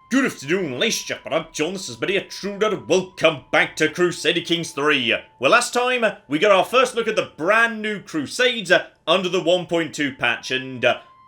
Good afternoon, ladies and gentlemen, I'm John, this is Media Truder, welcome back to Crusader Kings 3. Well, last time, we got our first look at the brand new Crusades under the 1.2 patch, and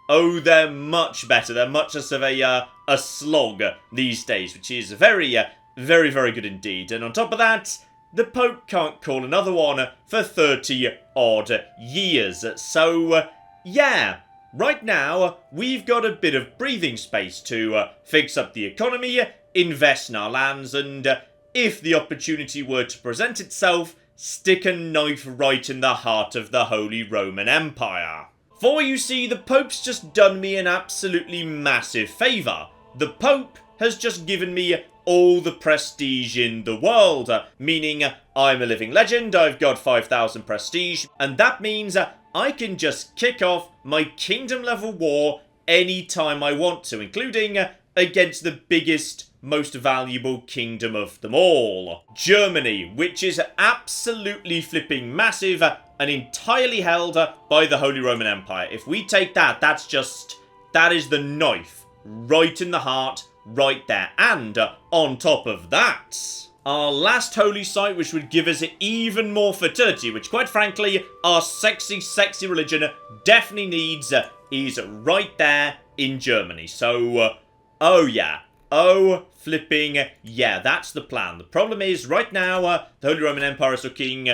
oh, they're much better, they're much less of a slog these days, which is very, very good indeed. And on top of that, the Pope can't call another one for 30-odd years, so yeah. Right now, we've got a bit of breathing space to fix up the economy, invest in our lands, and if the opportunity were to present itself, stick a knife right in the heart of the Holy Roman Empire. For you see, the Pope's just done me an absolutely massive favour. The Pope has just given me all the prestige in the world, meaning I'm a living legend, I've got 5,000 prestige, and that means I can just kick off my kingdom level war anytime I want to, including against the biggest, most valuable kingdom of them all, Germany, which is absolutely flipping massive and entirely held by the Holy Roman Empire. If we take that, that is the knife right in the heart, right there. And on top of that, our last holy site, which would give us even more fertility, which quite frankly, our sexy religion definitely needs, is right there in Germany. So, oh yeah. Oh, flipping yeah, that's the plan. The problem is, right now, the Holy Roman Empire is looking,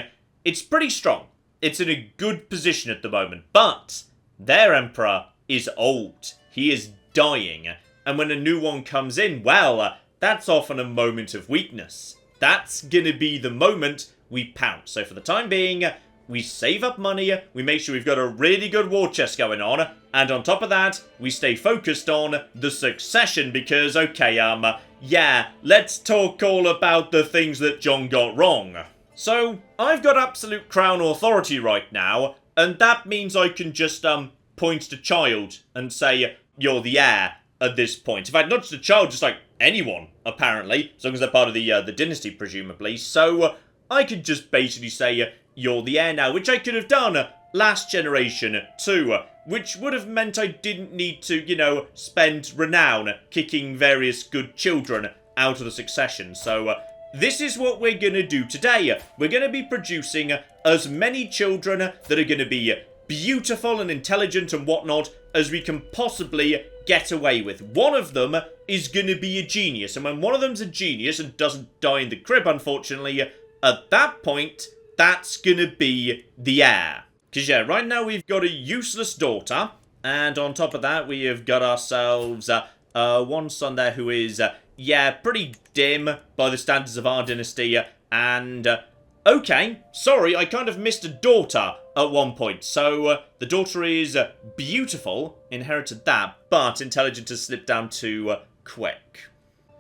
it's pretty strong. It's in a good position at the moment, but their emperor is old. He is dying. And when a new one comes in, well, that's often a moment of weakness. That's gonna be the moment we pounce. So for the time being, we save up money, we make sure we've got a really good war chest going on, and on top of that, we stay focused on the succession because, okay, yeah, let's talk all about the things that John got wrong. So, I've got absolute crown authority right now, and that means I can just, point to child and say, you're the heir at this point. In fact, not just a child, just like anyone, apparently, as long as they're part of the dynasty, presumably. So, I could just basically say, you're the heir now, which I could have done last generation too, which would have meant I didn't need to, you know, spend renown kicking various good children out of the succession. So, this is what we're gonna do today. We're gonna be producing as many children that are gonna be beautiful and intelligent and whatnot as we can possibly get away with. One of them is going to be a genius, and when one of them's a genius and doesn't die in the crib, unfortunately, at that point, that's going to be the heir. Because, yeah, right now we've got a useless daughter, and on top of that, we have got ourselves one son there who is, yeah, pretty dim by the standards of our dynasty, and okay, sorry, I kind of missed a daughter at one point. So, the daughter is beautiful, inherited that, but intelligent has slipped down to quick.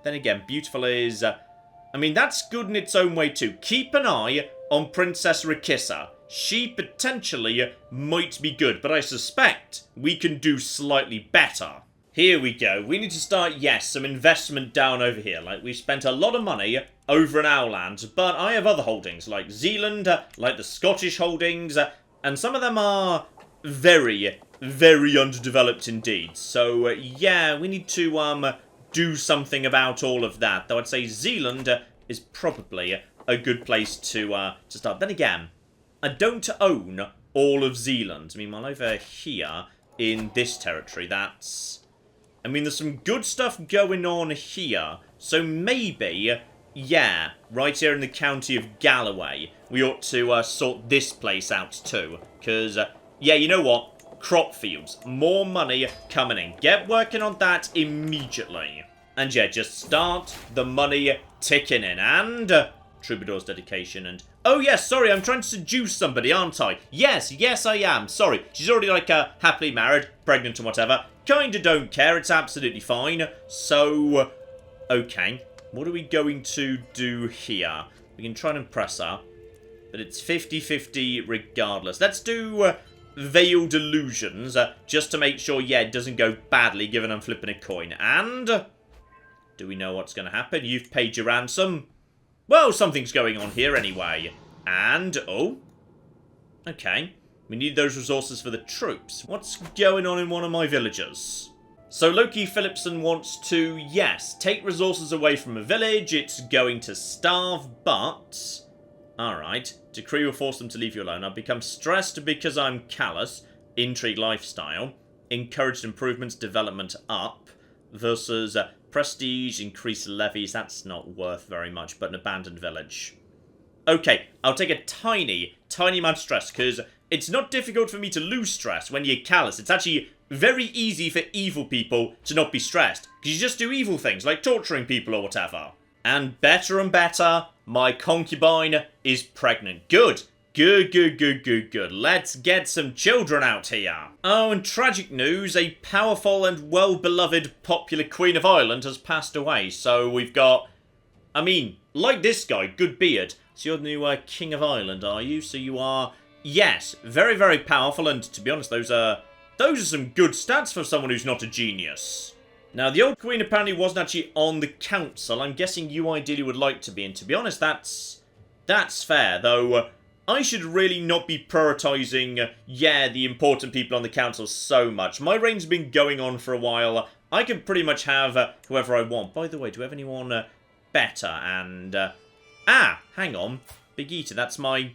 Then again, beautiful is, I mean, that's good in its own way too. Keep an eye on Princess Rakissa. She potentially might be good, but I suspect we can do slightly better. Here we go. We need to start, yes, some investment down over here. Like, we've spent a lot of money over in our land, but I have other holdings, like Zealand, like the Scottish holdings, and some of them are very underdeveloped indeed. So, yeah, we need to, do something about all of that. Though I'd say Zealand is probably a good place to start. Then again, I don't own all of Zealand. Meanwhile, over here in this territory, that's, I mean, there's some good stuff going on here. So maybe, yeah, right here in the county of Galloway, we ought to sort this place out too. Because, yeah, you know what? Crop fields. More money coming in. Get working on that immediately. And yeah, just start the money ticking in. And Troubadour's dedication and... Oh yes, sorry, I'm trying to seduce somebody, aren't I? Yes, I am. Sorry. She's already like happily married, pregnant and whatever. Kinda don't care, it's absolutely fine. So, okay. What are we going to do here? We can try and impress her. But it's 50-50 regardless. Let's do Veiled Illusions, just to make sure, yeah, it doesn't go badly, given I'm flipping a coin. And do we know what's going to happen? You've paid your ransom. Well, something's going on here anyway. And, oh, okay. We need those resources for the troops. What's going on in one of my villages? So Loki Phillipson wants to, yes, take resources away from a village. It's going to starve, but... Alright. Decree will force them to leave you alone. I've become stressed because I'm callous. Intrigue lifestyle. Encouraged improvements, development up. Versus prestige, increased levies. That's not worth very much, but an abandoned village. Okay, I'll take a tiny amount of stress, because it's not difficult for me to lose stress when you're callous. It's actually very easy for evil people to not be stressed, because you just do evil things, like torturing people or whatever. And better, my concubine is pregnant. Good. Good. Let's get some children out here. Oh, and tragic news, a powerful and well-beloved popular Queen of Ireland has passed away. So we've got, I mean, like this guy, good beard. So you're the new King of Ireland, are you? So you are, yes, very powerful, and to be honest, those are some good stats for someone who's not a genius. Now, the old queen apparently wasn't actually on the council. I'm guessing you ideally would like to be, and to be honest, that's fair, though I should really not be prioritising, the important people on the council so much. My reign's been going on for a while. I can pretty much have whoever I want. By the way, do we have anyone better? And, hang on. Big Eater, that's my...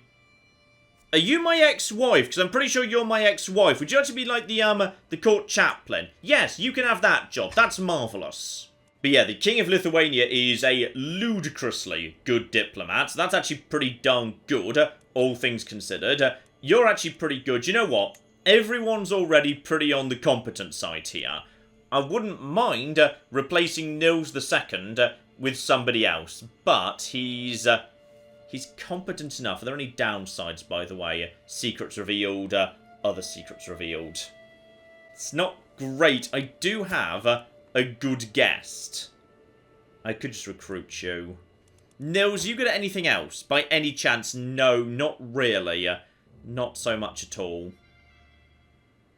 Are you my ex-wife? Because I'm pretty sure you're my ex-wife. Would you actually be like the court chaplain? Yes, you can have that job. That's marvellous. But yeah, the King of Lithuania is a ludicrously good diplomat. So that's actually pretty darn good, all things considered. You're actually pretty good. You know what? Everyone's already pretty on the competent side here. I wouldn't mind replacing Nils II with somebody else, but he's competent enough. Are there any downsides, by the way? Secrets revealed, other secrets revealed. It's not great. I do have a good guest. I could just recruit you. Nils, you good at anything else? By any chance? No, not really. Not so much at all.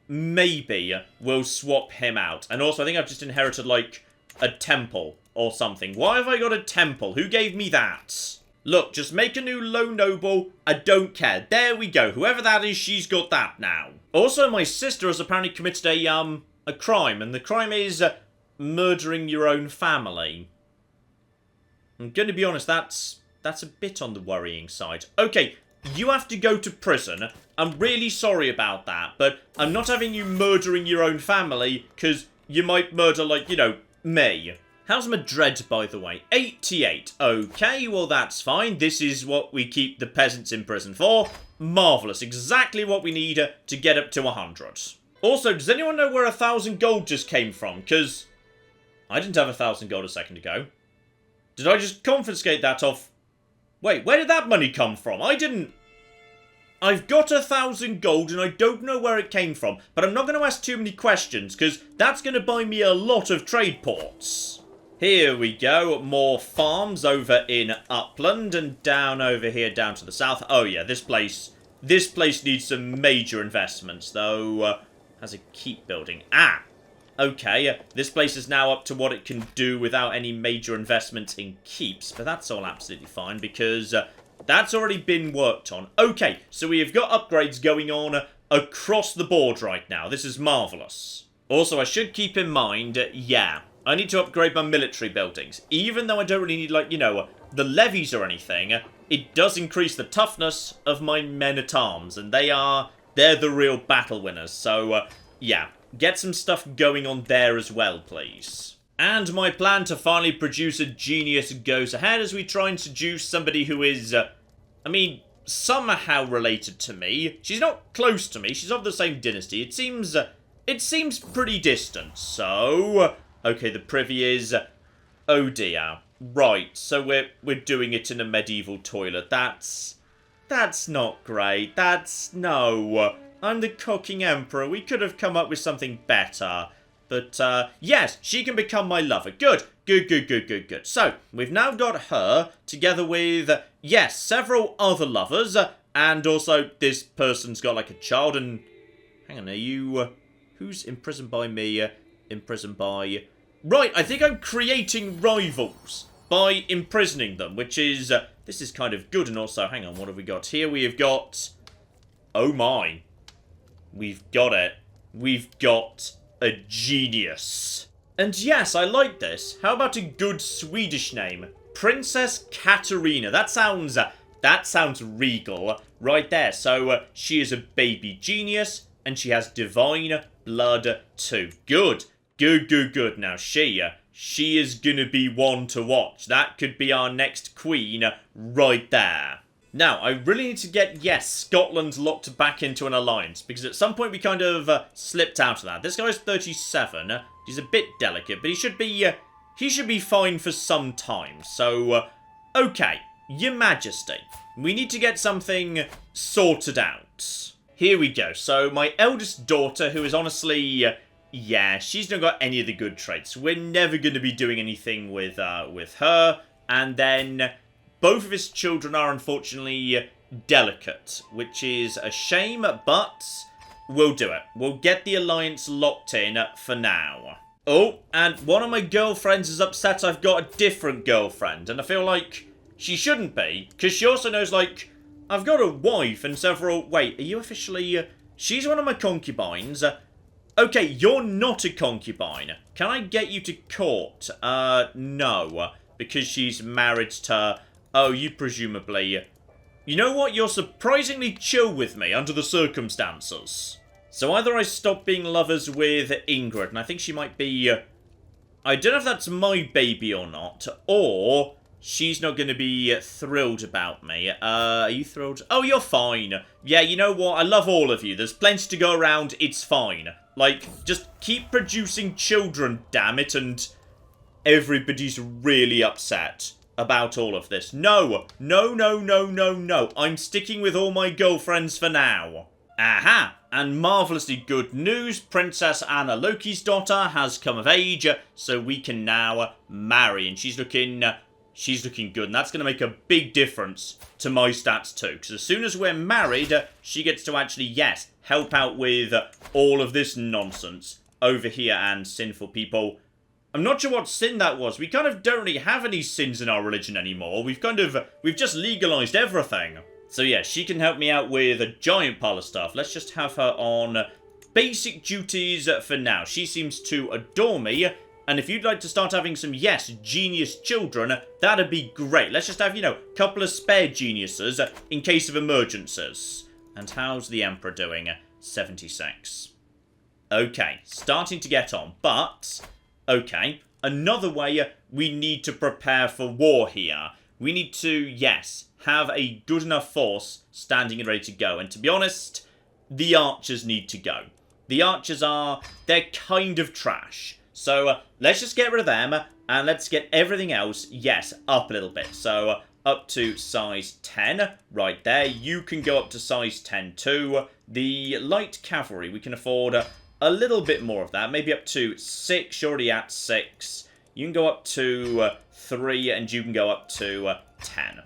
Maybe we'll swap him out. And also, I think I've just inherited, like, a temple or something. Why have I got a temple? Who gave me that? Look, just make a new low noble. I don't care. There we go. Whoever that is, she's got that now. Also, my sister has apparently committed a crime. And the crime is murdering your own family. I'm going to be honest, that's a bit on the worrying side. Okay, you have to go to prison. I'm really sorry about that, but I'm not having you murdering your own family, because you might murder, like, you know, me. How's Madrid, by the way? 88. Okay, well, that's fine. This is what we keep the peasants in prison for. Marvellous. Exactly what we need to get up to 100. Also, does anyone know where 1,000 gold just came from? Because I didn't have 1,000 gold a second ago. Did I just confiscate that off? Wait, where did that money come from? I didn't... I've got 1,000 gold and I don't know where it came from. But I'm not going to ask too many questions, because that's going to buy me a lot of trade ports. Here we go. More farms over in Upland and down over here down to the south. Oh yeah, this place needs some major investments, though. Has a keep building. Okay, this place is now up to what it can do without any major investment in keeps, but that's all absolutely fine, because that's already been worked on. Okay, so we have got upgrades going on across the board right now. This is marvellous. Also, I should keep in mind, I need to upgrade my military buildings. Even though I don't really need, like, you know, the levies or anything, it does increase the toughness of my men-at-arms, and they're the real battle winners. So, get some stuff going on there as well, please. And my plan to finally produce a genius goes ahead as we try and seduce somebody who is, somehow related to me. She's not close to me. She's of the same dynasty. It seems pretty distant. So, okay, the privy is, oh dear. Right, so we're doing it in a medieval toilet. That's not great. No. I'm the cocking emperor. We could have come up with something better. But, yes, she can become my lover. Good. So, we've now got her, together with, yes, several other lovers, and also this person's got, like, a child, and... Hang on, are you... who's imprisoned by me? Imprisoned by... Right, I think I'm creating rivals by imprisoning them, which is... this is kind of good, and also, hang on, what have we got here? We have got... Oh my... We've got it. We've got a genius. And yes, I like this. How about a good Swedish name? Princess Katarina. That sounds regal right there. So she is a baby genius, and she has divine blood too. Good. Good. Now she is gonna be one to watch. That could be our next queen right there. Now, I really need to get, yes, Scotland locked back into an alliance, because at some point we kind of slipped out of that. This guy's 37. He's a bit delicate, but he should be fine for some time. So, okay, Your Majesty, we need to get something sorted out. Here we go. So, my eldest daughter, who is honestly, yeah, she's not got any of the good traits. We're never going to be doing anything with her. And then both of his children are unfortunately delicate, which is a shame, but we'll do it. We'll get the alliance locked in for now. Oh, and one of my girlfriends is upset I've got a different girlfriend, and I feel like she shouldn't be, because she also knows, like, I've got a wife and several... Wait, are you officially... She's one of my concubines. Okay, you're not a concubine. Can I get you to court? No, because she's married to... Oh, you presumably... You know what? You're surprisingly chill with me under the circumstances. So either I stop being lovers with Ingrid, and I think she might be... I don't know if that's my baby or not, or she's not going to be thrilled about me. Are you thrilled? Oh, you're fine. Yeah, you know what? I love all of you. There's plenty to go around. It's fine. Like, just keep producing children, damn it, and everybody's really upset about all of this. No. I'm sticking with all my girlfriends for now. Aha! And marvellously good news, Princess Anna Loki's daughter has come of age, so we can now marry. And she's looking good, and that's going to make a big difference to my stats too. Because as soon as we're married, she gets to actually, yes, help out with all of this nonsense over here and sinful people. I'm not sure what sin that was. We kind of don't really have any sins in our religion anymore. We've just legalized everything. So yeah, she can help me out with a giant pile of stuff. Let's just have her on basic duties for now. She seems to adore me. And if you'd like to start having some, yes, genius children, that'd be great. Let's just have, you know, a couple of spare geniuses in case of emergencies. And how's the Emperor doing? 76. Okay, starting to get on. But, okay, another way we need to prepare for war here. We need to, yes, have a good enough force standing and ready to go. And to be honest, the archers need to go. The archers they're kind of trash. So let's just get rid of them, and let's get everything else, yes, up a little bit. So up to size 10, right there. You can go up to size 10 too. The light cavalry, we can afford a little bit more of that. Maybe up to 6, you're already at 6. You can go up to 3, and you can go up to 10.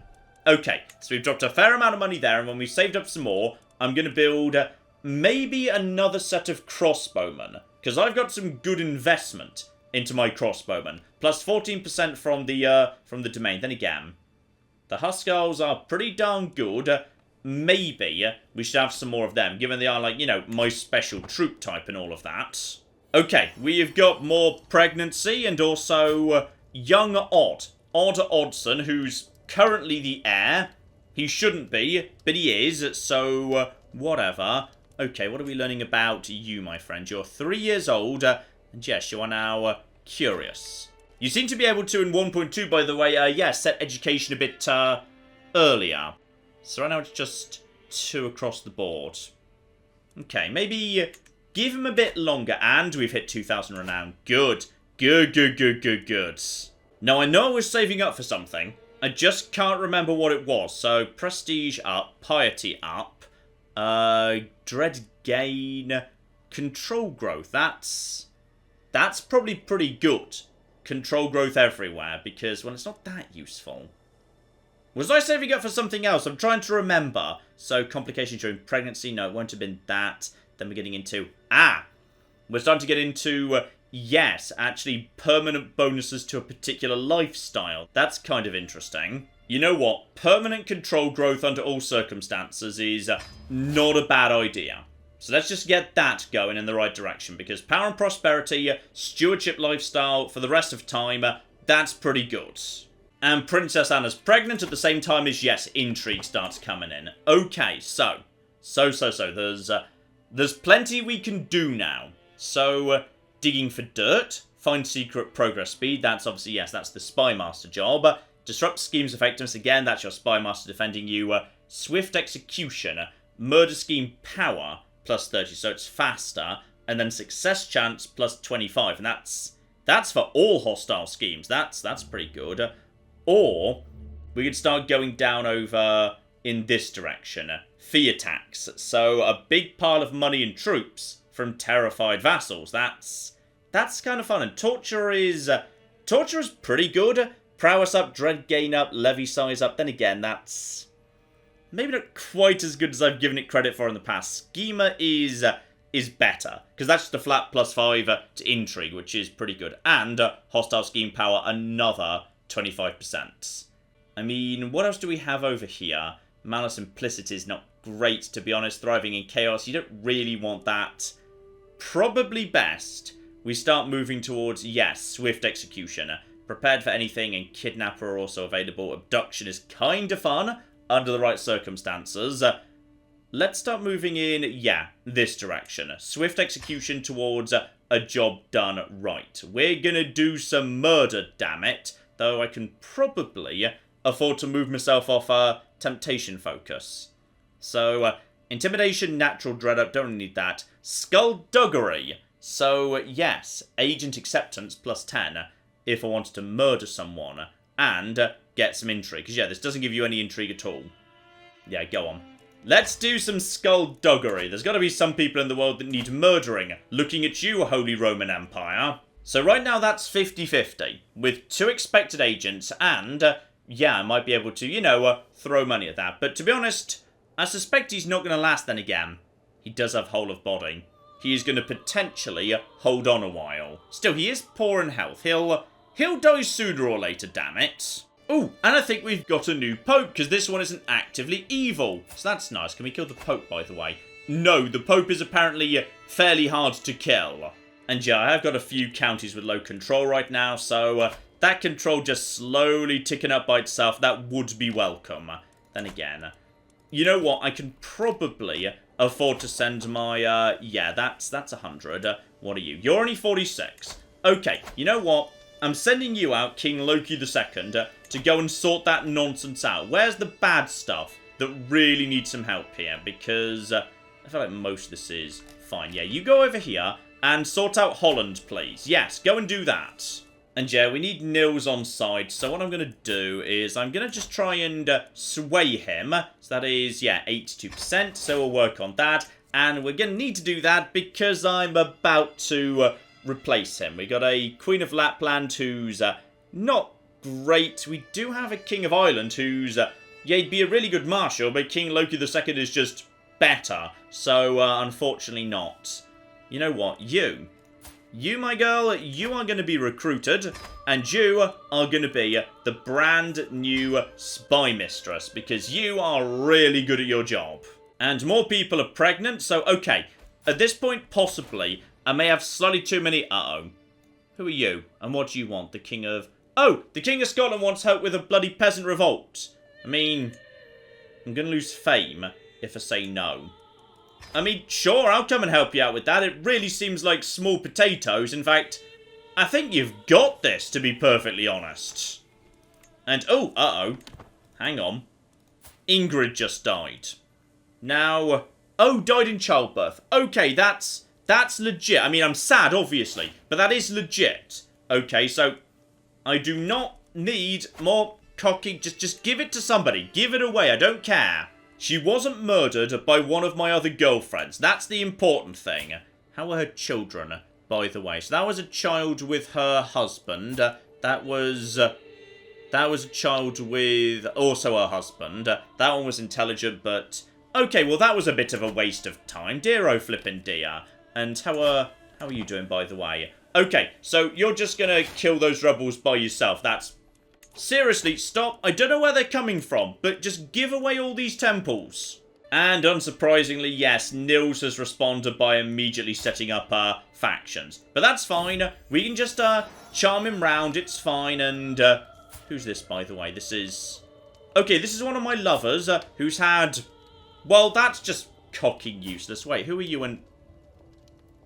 Okay, so we've dropped a fair amount of money there, and when we've saved up some more, I'm going to build maybe another set of crossbowmen, because I've got some good investment into my crossbowmen, plus 14% from the domain. Then again, the Huskars are pretty darn good. Maybe we should have some more of them, given they are, like, you know, my special troop type and all of that. Okay, we've got more pregnancy and also young Odd Oddson, who's currently the heir. He shouldn't be, but he is, so whatever. Okay, what are we learning about you, my friend? You're 3 years old, and yes, you are now curious. You seem to be able to, in 1.2, by the way, yeah, set education a bit earlier. So right now it's just 2 across the board. Okay, maybe give him a bit longer, and we've hit 2,000 renown. Good. Good. Now, I know I was saving up for something. I just can't remember what it was. So, prestige up, piety up, dread gain, control growth. That's probably pretty good. Control growth everywhere, because, well, it's not that useful. Was I saving up for something else? I'm trying to remember. So, complications during pregnancy. No, it won't have been that. Then we're getting into... we're starting to get into... yes, actually permanent bonuses to a particular lifestyle. That's kind of interesting. You know what? Permanent control growth under all circumstances is not a bad idea. So let's just get that going in the right direction, because power and prosperity, stewardship lifestyle for the rest of time, that's pretty good. And Princess Anna's pregnant at the same time as, yes, intrigue starts coming in. Okay, so. There's plenty we can do now. So, digging for dirt, find secret progress speed, that's obviously, yes, that's the Spy Master job. Disrupt scheme's effectiveness, again, that's your Spy Master defending you. Swift execution, murder scheme power, plus 30, so it's faster. And then success chance, plus 25, and that's for all hostile schemes. That's pretty good. Or, we could start going down over in this direction. Fee attacks. So, a big pile of money and troops from terrified vassals. That's kind of fun. And torture is pretty good. Prowess up, dread gain up, levy size up. Then again, that's maybe not quite as good as I've given it credit for in the past. Schema is better, because that's just a flat +5 to intrigue, which is pretty good. And hostile scheme power, another 25%. I mean, what else do we have over here? Malice implicit is not great, to be honest. Thriving in chaos, you don't really want that. Probably best we start moving towards, yes, swift execution. Prepared for anything, and kidnapper are also available. Abduction is kind of fun, under the right circumstances. Let's start moving in, yeah, this direction. Swift execution towards a job done right. We're gonna do some murder, damn it. Though I can probably afford to move myself off temptation focus. So, intimidation, natural dread up, don't need that. Skullduggery. So, yes, agent acceptance plus 10 if I wanted to murder someone and get some intrigue. Because, yeah, this doesn't give you any intrigue at all. Yeah, go on. Let's do some skullduggery. There's got to be some people in the world that need murdering. Looking at you, Holy Roman Empire. So right now that's 50-50, with 2 expected agents, and, yeah, I might be able to, throw money at that. But to be honest, I suspect he's not going to last then again. He does have whole of body. He is going to potentially hold on a while. Still, he is poor in health. He'll die sooner or later, damn it. Oh, and I think we've got a new Pope, because this one isn't actively evil. So that's nice. Can we kill the Pope, by the way? No, the Pope is apparently fairly hard to kill. And yeah, I have got a few counties with low control right now, so that control just slowly ticking up by itself, that would be welcome. Then again, you know what, I can probably afford to send my, yeah, that's 100. What are you? You're only 46. Okay, you know what, I'm sending you out, King Loki II, to go and sort that nonsense out. Where's the bad stuff that really needs some help here? Because I feel like most of this is fine. Yeah, you go over here and sort out Holland, please. Yes, go and do that. And yeah, we need Nils on side. So what I'm going to do is I'm going to just try and sway him. So that is, yeah, 82%. So we'll work on that. And we're going to need to do that because I'm about to replace him. We got a Queen of Lapland who's not great. We do have a King of Ireland who's, yeah, he'd be a really good marshal, but King Loki II is just better. So, unfortunately not. You know what? You, my girl, you are going to be recruited, and you are going to be the brand new spy mistress, because you are really good at your job. And more people are pregnant, so, okay, at this point, possibly, I may have slightly too many... Uh-oh. Who are you? And what do you want? The King of... Oh! The King of Scotland wants help with a bloody peasant revolt. I mean... I'm going to lose fame if I say no. I mean, sure, I'll come and help you out with that. It really seems like small potatoes. In fact, I think you've got this, to be perfectly honest. And, oh, uh-oh. Hang on. Ingrid just died. Now... Oh, died in childbirth. Okay, that's legit. I mean, I'm sad, obviously, but that is legit. Okay, so I do not need more cocky. Just give it to somebody. Give it away. I don't care. She wasn't murdered by one of my other girlfriends. That's the important thing. How were her children, by the way? So that was a child with her husband. That was a child with also her husband. That one was intelligent, but... Okay, well, that was a bit of a waste of time. Dear oh flippin' dear. And how are you doing, by the way? Okay, so you're just gonna kill those rebels by yourself. That's... Seriously, stop. I don't know where they're coming from, but just give away all these temples. And unsurprisingly, yes, Nils has responded by immediately setting up factions. But that's fine. We can just charm him round. It's fine. And who's this, by the way? This is... Okay, this is one of my lovers who's had... Well, that's just cocky useless. Wait, who are you and...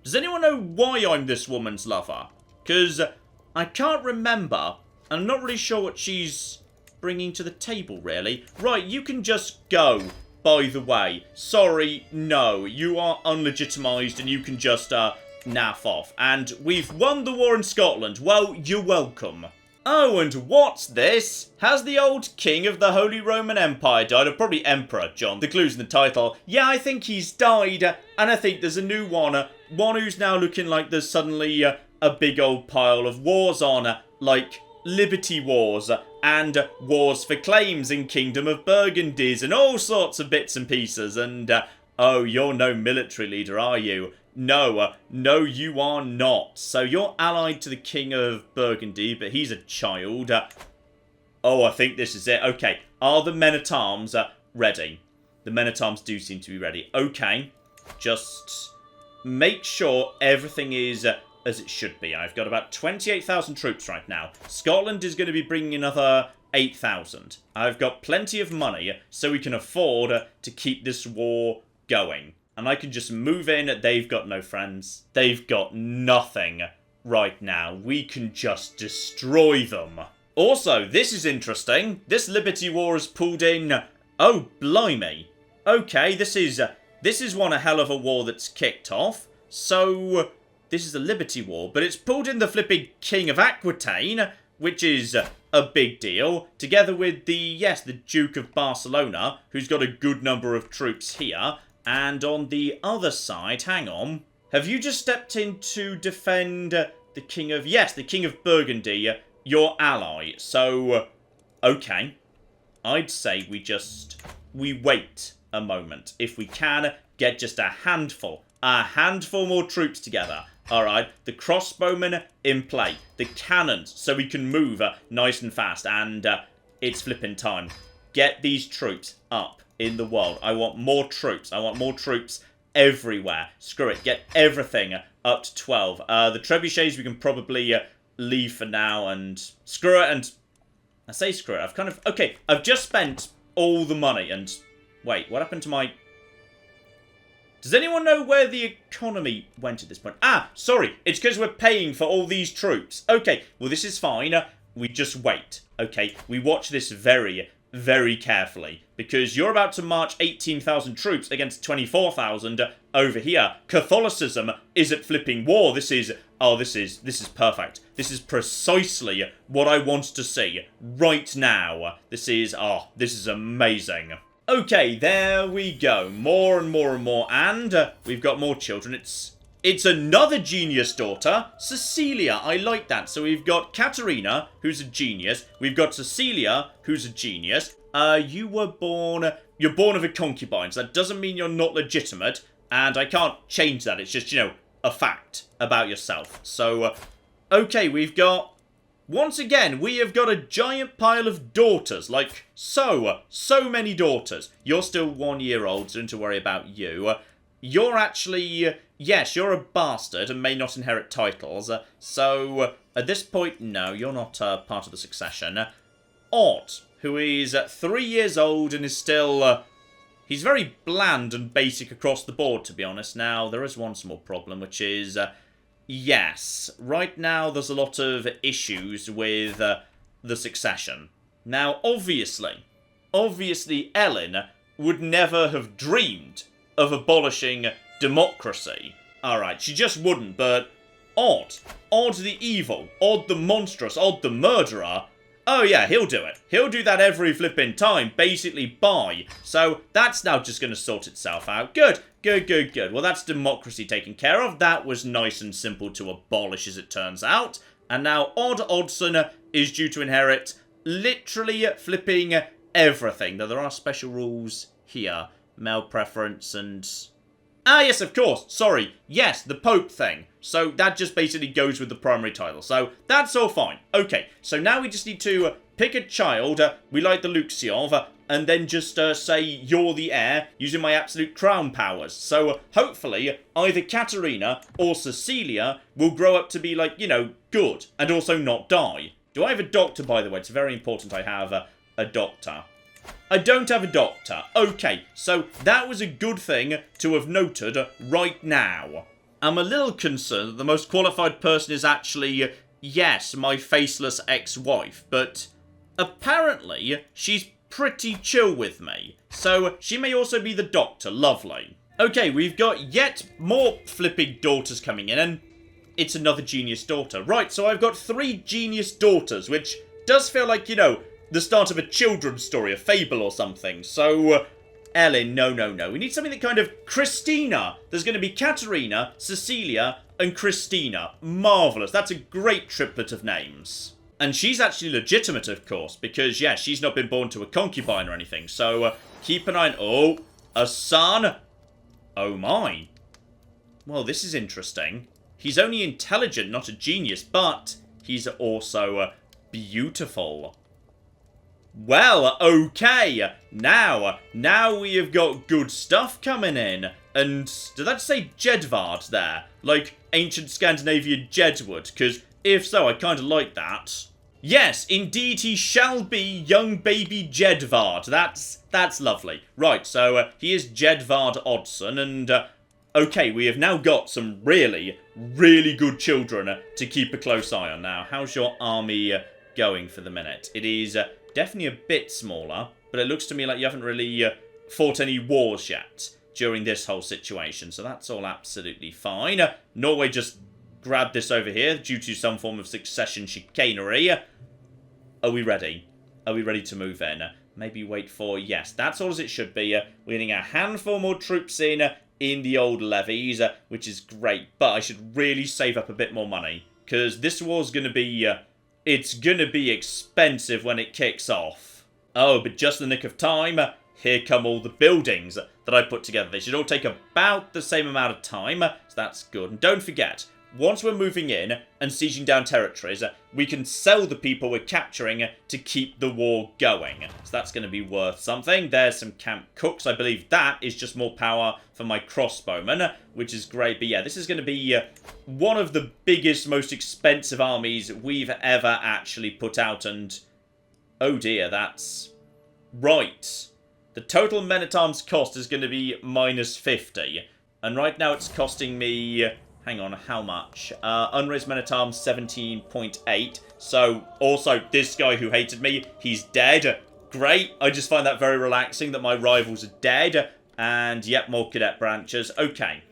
Does anyone know why I'm this woman's lover? Because I can't remember. And I'm not really sure what she's bringing to the table, really. Right, you can just go. By the way, sorry, no, you are unlegitimised and you can just naff off. And we've won the war in Scotland. Well, you're welcome. Oh, and what's this? Has the old king of the Holy Roman Empire died? Or probably Emperor, John. The clue's in the title. Yeah, I think he's died. And I think there's a new one. One who's now looking like there's suddenly a big old pile of wars on. Like Liberty Wars. And wars for claims in Kingdom of Burgundies. And all sorts of bits and pieces. And, oh, you're no military leader, are you? No, no, you are not. So you're allied to the King of Burgundy, but he's a child. Oh, I think this is it. Okay, are the men-at-arms ready? The men-at-arms do seem to be ready. Okay, just make sure everything is as it should be. I've got about 28,000 troops right now. Scotland is going to be bringing another 8,000. I've got plenty of money, so we can afford to keep this war going. And I can just move in. They've got no friends. They've got nothing right now. We can just destroy them. Also, this is interesting. This Liberty War has pulled in... Oh, blimey. Okay, this is one hell of a war that's kicked off. So, this is a Liberty War. But it's pulled in the flipping King of Aquitaine, which is a big deal. Together with the Duke of Barcelona, who's got a good number of troops here. And on the other side, hang on. Have you just stepped in to defend the King of... Yes, the King of Burgundy, your ally. So, okay. I'd say we wait a moment. If we can, get just a handful more troops together. Alright, the crossbowmen in play. The cannons, so we can move nice and fast. And it's flipping time. Get these troops up in the world. I want more troops. I want more troops everywhere. Screw it. Get everything up to 12. The trebuchets we can probably leave for now and screw it. And I say screw it. I've kind of... Okay, I've just spent all the money and... Wait, what happened to my... Does anyone know where the economy went at this point? Ah, sorry. It's because we're paying for all these troops. Okay, well this is fine. We just wait. Okay, we watch this very, very carefully. Because you're about to march 18,000 troops against 24,000 over here. Catholicism is at flipping war. This is... Oh, this is perfect. This is precisely what I want to see right now. This is amazing. Okay, there we go. More and more and more. And we've got more children. It's another genius daughter, Cecilia. I like that. So we've got Katerina, who's a genius. We've got Cecilia, who's a genius. You're born of a concubine. So that doesn't mean you're not legitimate. And I can't change that. It's just, a fact about yourself. So, okay, we've got... Once again, we have got a giant pile of daughters. Like, so many daughters. You're still 1 year old, so don't to worry about you. You're actually... Yes, you're a bastard and may not inherit titles. So, at this point, no, you're not part of the succession. Ott, who is 3 years old and is still... He's very bland and basic across the board, to be honest. Now, there is one small problem, which is... Yes, right now there's a lot of issues with the succession. Now, obviously, Ellen would never have dreamed of abolishing democracy. Alright, she just wouldn't, but Odd the evil, Odd the monstrous, Odd the murderer, oh yeah, he'll do it. He'll do that every flipping time, basically bye. So that's now just going to sort itself out. Good. Well, that's democracy taken care of. That was nice and simple to abolish, as it turns out. And now Odd Oddson is due to inherit literally flipping everything. Though there are special rules here. Male preference and... Ah, yes, of course. Sorry. Yes, the Pope thing. So that just basically goes with the primary title. So that's all fine. Okay, so now we just need to pick a child. We like the Luxiov. and then just say you're the heir using my absolute crown powers. So hopefully either Katerina or Cecilia will grow up to be like, you know, good and also not die. Do I have a doctor, by the way? It's very important I have a doctor. I don't have a doctor. Okay, so that was a good thing to have noted right now. I'm a little concerned that the most qualified person is actually, yes, my faceless ex-wife, but apparently she's pretty chill with me. So she may also be the doctor. Lovely. Okay, we've got yet more flipping daughters coming in, and it's another genius daughter. Right, so I've got 3 genius daughters, which does feel like, you know, the start of a children's story, a fable or something. So, Ellen, no. We need something that kind of... Christina! There's going to be Katerina, Cecilia, and Christina. Marvellous. That's a great triplet of names. And she's actually legitimate, of course, because, yeah, she's not been born to a concubine or anything. So, keep an eye on... Oh, a son? Oh, my. Well, this is interesting. He's only intelligent, not a genius, but he's also beautiful. Well, okay, now we have got good stuff coming in. And did that say Jedvard there? Like ancient Scandinavian Jedward? Because if so, I kind of like that. Yes, indeed he shall be young baby Jedvard. That's lovely. Right, so he is Jedvard Oddson, and okay, we have now got some really good children to keep a close eye on. Now, how's your army going for the minute? It is... definitely a bit smaller, but it looks to me like you haven't really fought any wars yet during this whole situation, so that's all absolutely fine. Norway just grabbed this over here due to some form of succession chicanery. Are we ready? Are we ready to move in? Maybe wait for... Yes, that's all as it should be. We're getting a handful more troops in the old levies, which is great, but I should really save up a bit more money, because this war's going to be... it's gonna be expensive when it kicks off. Oh, but just in the nick of time, here come all the buildings that I put together. They should all take about the same amount of time, so that's good. And don't forget, once we're moving in and sieging down territories, we can sell the people we're capturing to keep the war going. So that's going to be worth something. There's some camp cooks. I believe that is just more power for my crossbowmen, which is great. But yeah, this is going to be one of the biggest, most expensive armies we've ever actually put out. And oh dear, that's right. The total men-at-arms cost is going to be minus 50. And right now it's costing me... hang on, how much? Unraised men-at-arms, 17.8. So, also, this guy who hated me, he's dead. Great. I just find that very relaxing that my rivals are dead. And, yep, more cadet branches. Okay.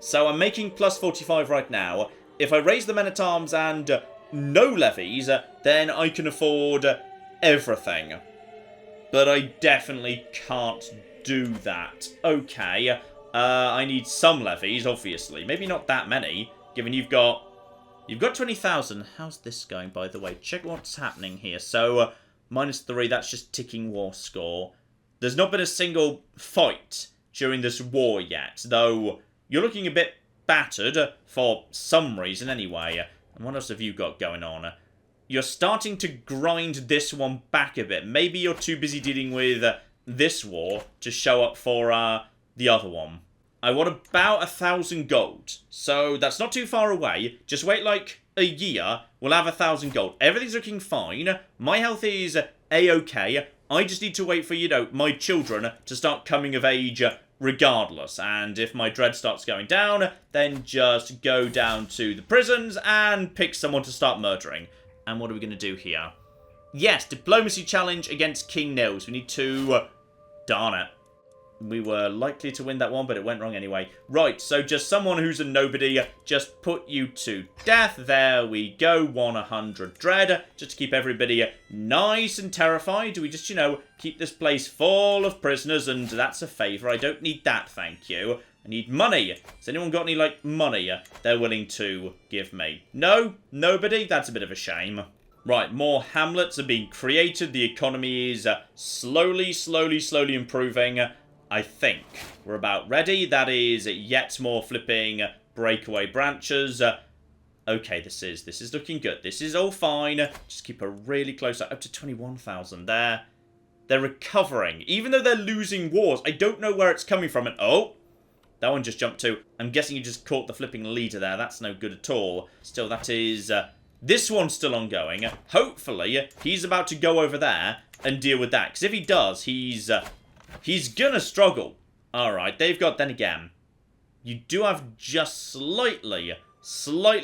So, I'm making plus 45 right now. If I raise the men-at-arms and no levies, then I can afford everything. But I definitely can't do that. Okay. I need some levies, obviously. Maybe not that many, given you've got 20,000. How's this going, by the way? Check what's happening here. So, minus 3, that's just ticking war score. There's not been a single fight during this war yet, though you're looking a bit battered for some reason anyway. And what else have you got going on? You're starting to grind this one back a bit. Maybe you're too busy dealing with this war to show up for the other one. I want about 1,000 gold. So that's not too far away. Just wait like a year. We'll have 1,000 gold. Everything's looking fine. My health is A-okay. I just need to wait for, you know, my children to start coming of age regardless. And if my dread starts going down, then just go down to the prisons and pick someone to start murdering. And what are we going to do here? Yes, diplomacy challenge against King Nils. We need to... darn it. We were likely to win that one, but it went wrong anyway. Right, so just someone who's a nobody, just put you to death. There we go, 100 dread, just to keep everybody nice and terrified. We just, you know, keep this place full of prisoners, and that's a favour. I don't need that, thank you. I need money. Has anyone got any, like, money they're willing to give me? No? Nobody? That's a bit of a shame. Right, more hamlets are being created. The economy is slowly improving. I think we're about ready. That is yet more flipping breakaway branches. Okay, this is looking good. This is all fine. Just keep a really close eye. Up to 21,000 there. They're recovering. Even though they're losing wars, I don't know where it's coming from. And, oh, that one just jumped too. I'm guessing you just caught the flipping leader there. That's no good at all. Still, that is... this one's still ongoing. Hopefully, he's about to go over there and deal with that. Because if he does, he's gonna struggle. Alright, they've got, then again, you do have just slightly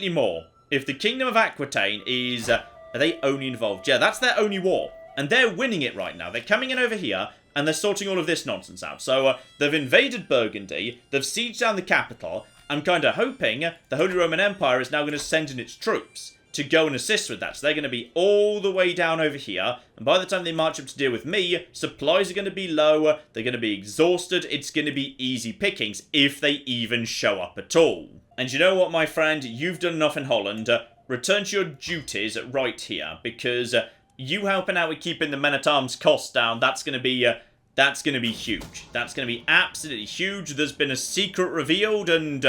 more. If the Kingdom of Aquitaine is... are they only involved? Yeah, that's their only war. And they're winning it right now. They're coming in over here, and they're sorting all of this nonsense out. So, they've invaded Burgundy. They've sieged down the capital. I'm kind of hoping the Holy Roman Empire is now going to send in its troops to go and assist with that. So they're going to be all the way down over here. And by the time they march up to deal with me, supplies are going to be low. They're going to be exhausted. It's going to be easy pickings if they even show up at all. And you know what, my friend? You've done enough in Holland. Return to your duties right here, because you helping out with keeping the men-at-arms costs down, that's going to be huge. That's going to be absolutely huge. There's been a secret revealed, and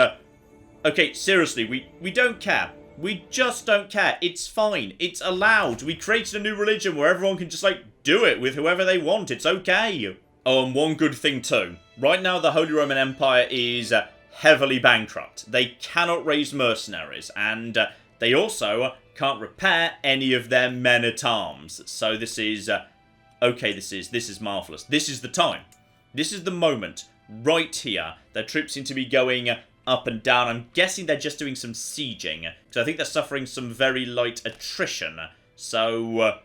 okay, seriously, we don't care. We just don't care. It's fine. It's allowed. We created a new religion where everyone can just, like, do it with whoever they want. It's okay. Oh, and one good thing too. Right now, the Holy Roman Empire is heavily bankrupt. They cannot raise mercenaries, and they also can't repair any of their men-at-arms. So this is... okay, this is marvellous. This is the time. This is the moment. Right here. Their troops seem to be going up and down. I'm guessing they're just doing some sieging, because I think they're suffering some very light attrition. So,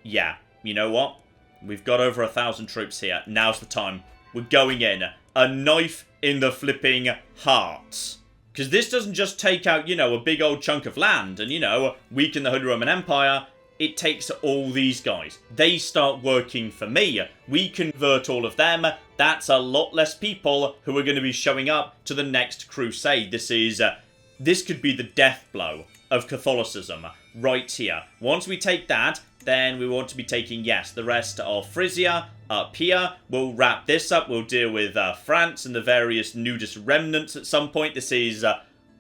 yeah. You know what? We've got over 1,000 troops here. Now's the time. We're going in. A knife in the flipping heart. Because this doesn't just take out, you know, a big old chunk of land and, you know, weaken the Holy Roman Empire. It takes all these guys. They start working for me. We convert all of them. That's a lot less people who are going to be showing up to the next crusade. This could be the death blow of Catholicism right here. Once we take that, then we want to be taking, yes, the rest of Frisia up here. We'll wrap this up. We'll deal with France and the various nudist remnants at some point. This is,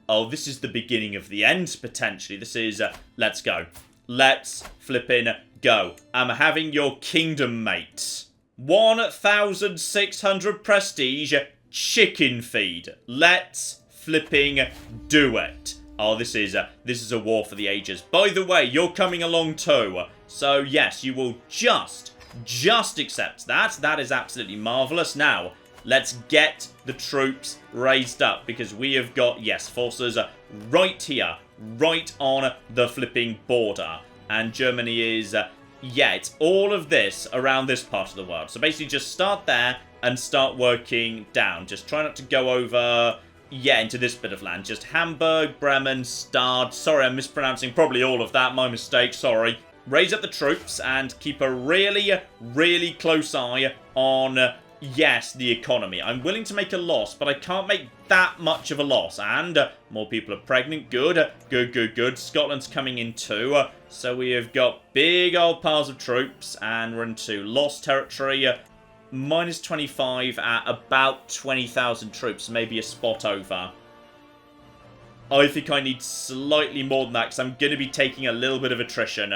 oh, this is the beginning of the end, potentially. This is, let's go. Let's flippin' go. I'm having your kingdom, mate. 1,600 prestige chicken feed. Let's flipping do it. Oh, this is a war for the ages. By the way, you're coming along too. So, yes, you will just accept that. That is absolutely marvellous. Now, let's get the troops raised up, because we have got, yes, forces right here. Right on the flipping border. And Germany is, yeah, it's all of this around this part of the world. So basically just start there and start working down. Just try not to go over, yeah, into this bit of land. Just Hamburg, Bremen, Stade. Sorry, I'm mispronouncing probably all of that. My mistake, sorry. Raise up the troops and keep a really, really close eye on... yes, the economy. I'm willing to make a loss, but I can't make that much of a loss. And more people are pregnant. Good. Good. Scotland's coming in too. So we have got big old piles of troops. And we're into lost territory. Minus 25 at about 20,000 troops. Maybe a spot over. I think I need slightly more than that, because I'm going to be taking a little bit of attrition.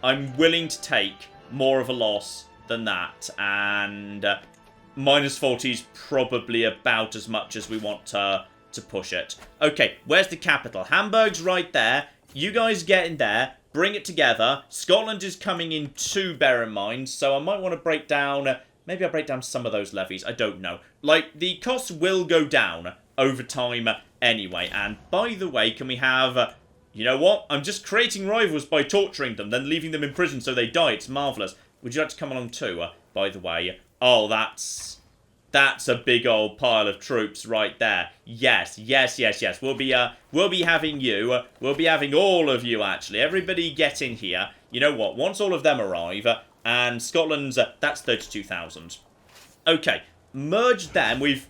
I'm willing to take more of a loss than that. And... minus 40 is probably about as much as we want to push it. Okay, where's the capital? Hamburg's right there. You guys get in there. Bring it together. Scotland is coming in too, bear in mind. So I might want to break down... maybe I'll break down some of those levies. I don't know. Like, the costs will go down over time anyway. And by the way, can we have... you know what? I'm just creating rivals by torturing them, then leaving them in prison so they die. It's marvellous. Would you like to come along too, by the way? Oh, that's a big old pile of troops right there. Yes. We'll be having you. We'll be having all of you, actually. Everybody get in here. You know what? Once all of them arrive, and Scotland's, that's 32,000. Okay, merge them. We've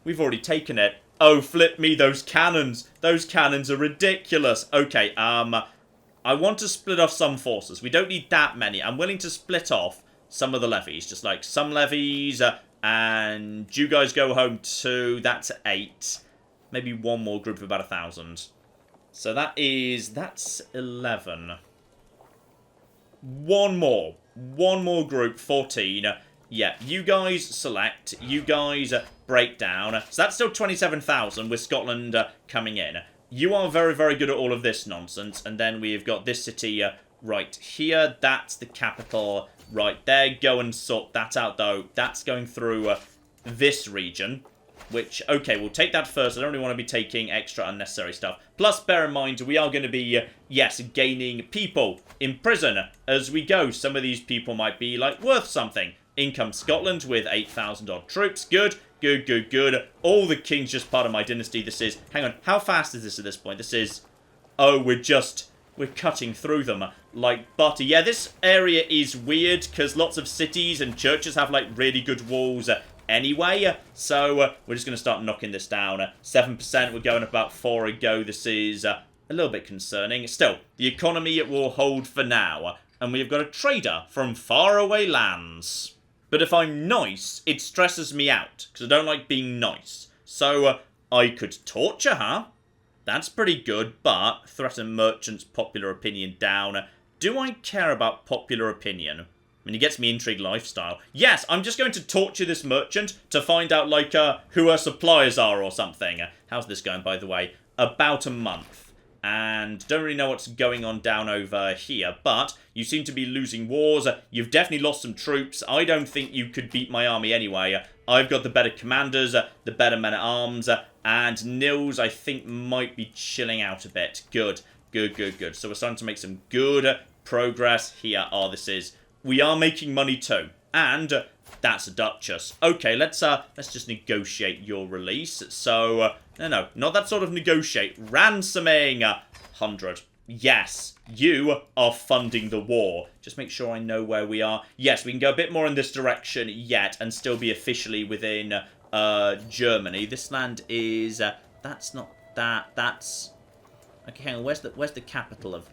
already taken it. Oh, flip me, those cannons. Those cannons are ridiculous. Okay, I want to split off some forces. We don't need that many. I'm willing to split off some of the levies, just like some levies, and you guys go home too. That's 8. Maybe one more group of about 1,000. So that's 11. One more. one more group, 14. Yeah, you guys select, you guys break down. So that's still 27,000 with Scotland coming in. You are very, very good at all of this nonsense. And then we've got this city right here. That's the capital right there. Go and sort that out, though. That's going through this region. Which, okay, we'll take that first. I don't really want to be taking extra unnecessary stuff. Plus, bear in mind, we are going to be, yes, gaining people in prison as we go. Some of these people might be, like, worth something. In comes Scotland with 8,000 odd troops. Good, good, good, good. All the kings just part of my dynasty. This is, hang on, how fast is this at this point? This is, oh, we're cutting through them like butter. Yeah, this area is weird because lots of cities and churches have, like, really good walls anyway. So, we're just going to start knocking this down. 7%, we're going up about 4 a go. This is a little bit concerning. Still, the economy it will hold for now. And we've got a trader from faraway lands. But if I'm nice, it stresses me out, because I don't like being nice. So, I could torture her. That's pretty good, but threaten merchants' popular opinion down. Do I care about popular opinion? I mean, it gets me intrigue lifestyle. Yes, I'm just going to torture this merchant to find out, like, who her suppliers are or something. How's this going, by the way? About a month. And don't really know what's going on down over here, but you seem to be losing wars. You've definitely lost some troops. I don't think you could beat my army anyway. I've got the better commanders, the better men-at-arms, and Nils, I think, might be chilling out a bit. Good, good, good, good. So we're starting to make some good progress here. Oh, this is... We are making money too. And that's a duchess. Okay, let's just negotiate your release. So, no, not that sort of negotiate. Ransoming 100. Yes, you are funding the war. Just make sure I know where we are. Yes, we can go a bit more in this direction yet and still be officially within Germany. This land is that's not that. That's okay. Hang on. Where's the capital of?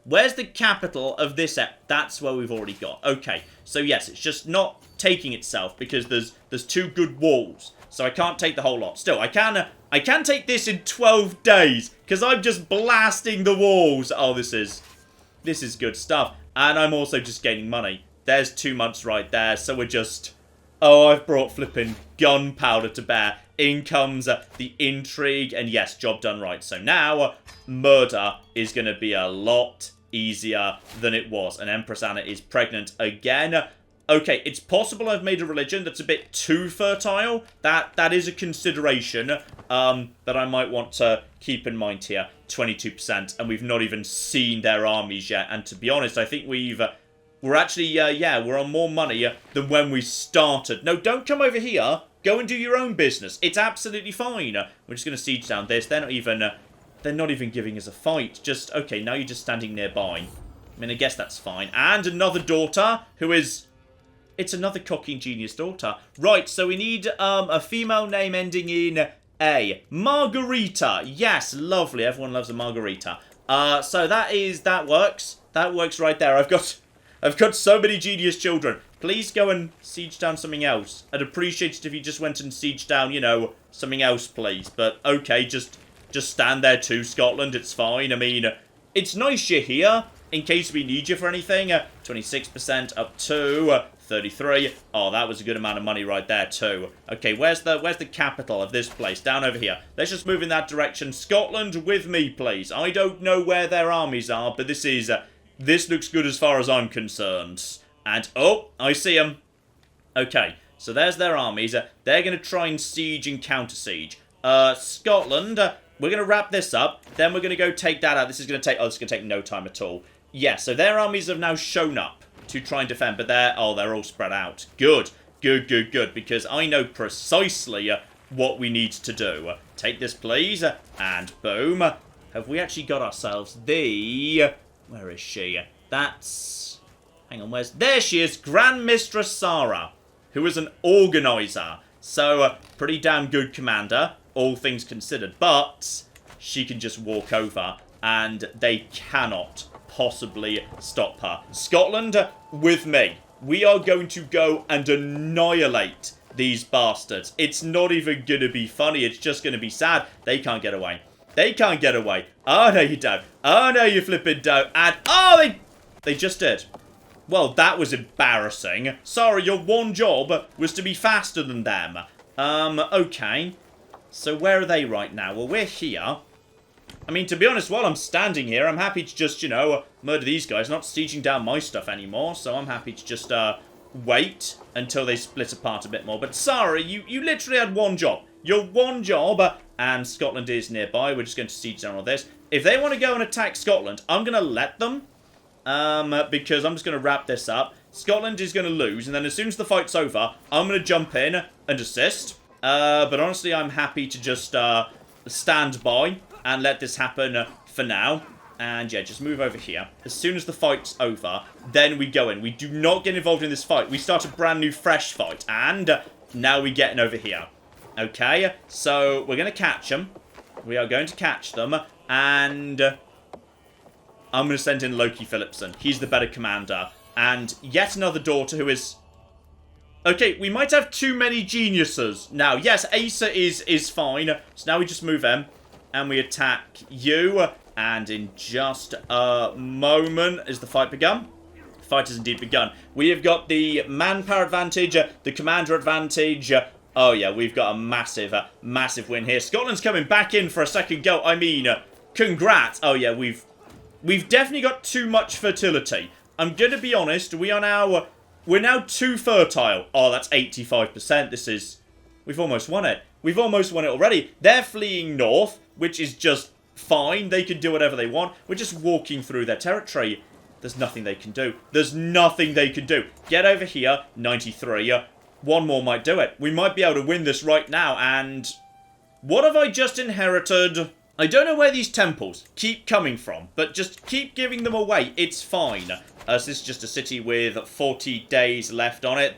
Where's the capital of this? That's where we've already got. Okay, so yes, it's just not taking itself because there's 2 good walls. So I can't take the whole lot. Still, I can take this in 12 days because I'm just blasting the walls. Oh, this is good stuff. And I'm also just gaining money. There's 2 months right there. So we're just... Oh, I've brought flipping gunpowder to bear. In comes the intrigue. And yes, job done right. So now, murder is going to be a lot easier than it was. And Empress Anna is pregnant again. Okay, it's possible I've made a religion that's a bit too fertile. That is a consideration that I might want to keep in mind here. 22%. And we've not even seen their armies yet. And to be honest, I think we're actually, yeah, we're on more money than when we started. No, don't come over here. Go and do your own business. It's absolutely fine. We're just going to siege down this. They're not even giving us a fight. Just, okay, now you're just standing nearby. I mean, I guess that's fine. And another daughter who is... It's another cocky and genius daughter. Right, so we need a female name ending in A. Margarita. Yes, lovely. Everyone loves a margarita. So that works. That works right there. I've got so many genius children. Please go and siege down something else. I'd appreciate it if you just went and siege down, you know, something else, please. But, okay, just stand there too, Scotland. It's fine. I mean, it's nice you're here in case we need you for anything. 26% up to 33. Oh, that was a good amount of money right there too. Okay, where's the capital of this place? Down over here. Let's just move in that direction. Scotland with me, please. I don't know where their armies are, but this looks good as far as I'm concerned. And, oh, I see them. Okay, so there's their armies. They're going to try and siege and counter-siege. Scotland, we're going to wrap this up. Then we're going to go take that out. This is going to take no time at all. Yeah, so their armies have now shown up to try and defend, but they're all spread out. Good, good, good, good, because I know precisely what we need to do. Take this, please, and boom. Have we actually got ourselves the... Where is she? That's... Hang on, there she is, Grand Mistress Sarah, who is an organizer. So, pretty damn good commander, all things considered. But, she can just walk over, and they cannot possibly stop her. Scotland, with me. We are going to go and annihilate these bastards. It's not even going to be funny, it's just going to be sad. They can't get away. They can't get away. Oh, no, you don't. Oh, no, you flipping don't. And, oh, they just did. Well, that was embarrassing. Sorry, your one job was to be faster than them. Okay. So where are they right now? Well, we're here. I mean, to be honest, while I'm standing here, I'm happy to just, you know, murder these guys. Not sieging down my stuff anymore, so I'm happy to just, wait until they split apart a bit more. But sorry, you literally had one job. Your one job, and Scotland is nearby. We're just going to siege down all this. If they want to go and attack Scotland, I'm going to let them. Because I'm just going to wrap this up. Scotland is going to lose, and then as soon as the fight's over, I'm going to jump in and assist. But honestly, I'm happy to just, stand by and let this happen for now. And yeah, just move over here. As soon as the fight's over, then we go in. We do not get involved in this fight. We start a brand new, fresh fight. And now we're getting over here. Okay, so we're going to catch them. We are going to catch them. And I'm going to send in Loki Phillipson. He's the better commander. And yet another daughter who is... Okay, we might have too many geniuses. Now, yes, Asa is fine. So now we just move in. And we attack you. And in just a moment, is the fight begun? The fight has indeed begun. We have got the manpower advantage, the commander advantage. Oh yeah, we've got a massive, massive win here. Scotland's coming back in for a second go. I mean, congrats. Oh yeah, we've definitely got too much fertility. I'm going to be honest, we're now too fertile. Oh, that's 85%. We've almost won it. We've almost won it already. They're fleeing north, which is just fine. They can do whatever they want. We're just walking through their territory. There's nothing they can do. There's nothing they can do. Get over here. 93. One more might do it. We might be able to win this right now. And what have I just inherited? I don't know where these temples keep coming from, but just keep giving them away. It's fine. So this is just a city with 40 days left on it.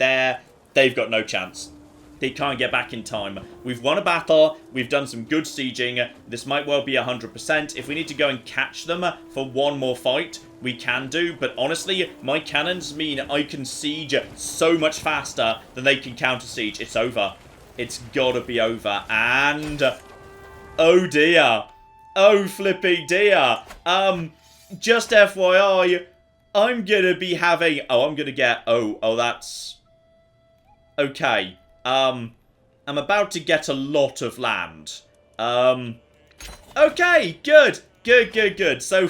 They've got no chance. They can't get back in time. We've won a battle. We've done some good sieging. This might well be 100%. If we need to go and catch them for one more fight, we can do. But honestly, my cannons mean I can siege so much faster than they can counter-siege. It's over. It's gotta be over. And... oh dear. Oh flipping dear. Just FYI, I'm gonna be having... oh, I'm gonna get... oh, that's... okay. I'm about to get a lot of land. Okay, good. Good. So,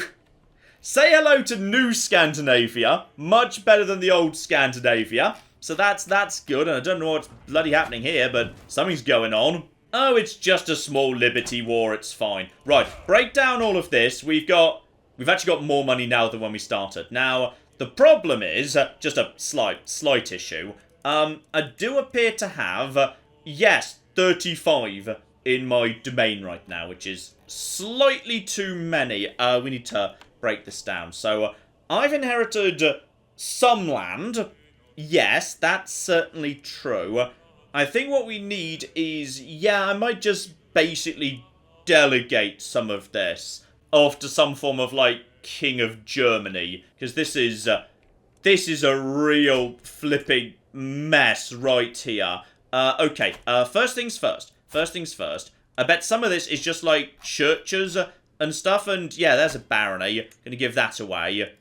say hello to New Scandinavia. Much better than the old Scandinavia. So that's good. And I don't know what's bloody happening here, but something's going on. Oh, it's just a small liberty war. It's fine. Right, break down all of this. We've actually got more money now than when we started. Now, the problem is, just a slight issue. I do appear to have, yes, 35 in my domain right now, which is slightly too many. We need to break this down. So, I've inherited some land. Yes, that's certainly true. I think what we need is, yeah, I might just basically delegate some of this off to some form of, like, King of Germany. Because this is a real flipping mess right here. Okay, first things first. I bet some of this is just like churches and stuff, and yeah, there's a barony. Gonna give that away.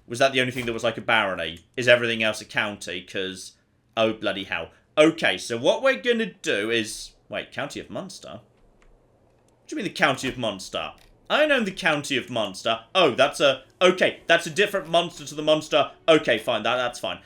Was that the only thing that was like a barony? Is everything else a county? Because, oh bloody hell. Okay, so what we're gonna do is... wait, County of Munster? What do you mean the County of Munster? I know the County of Munster. Oh, that's a... okay, that's a different Munster to the Munster. Okay, fine, that's fine.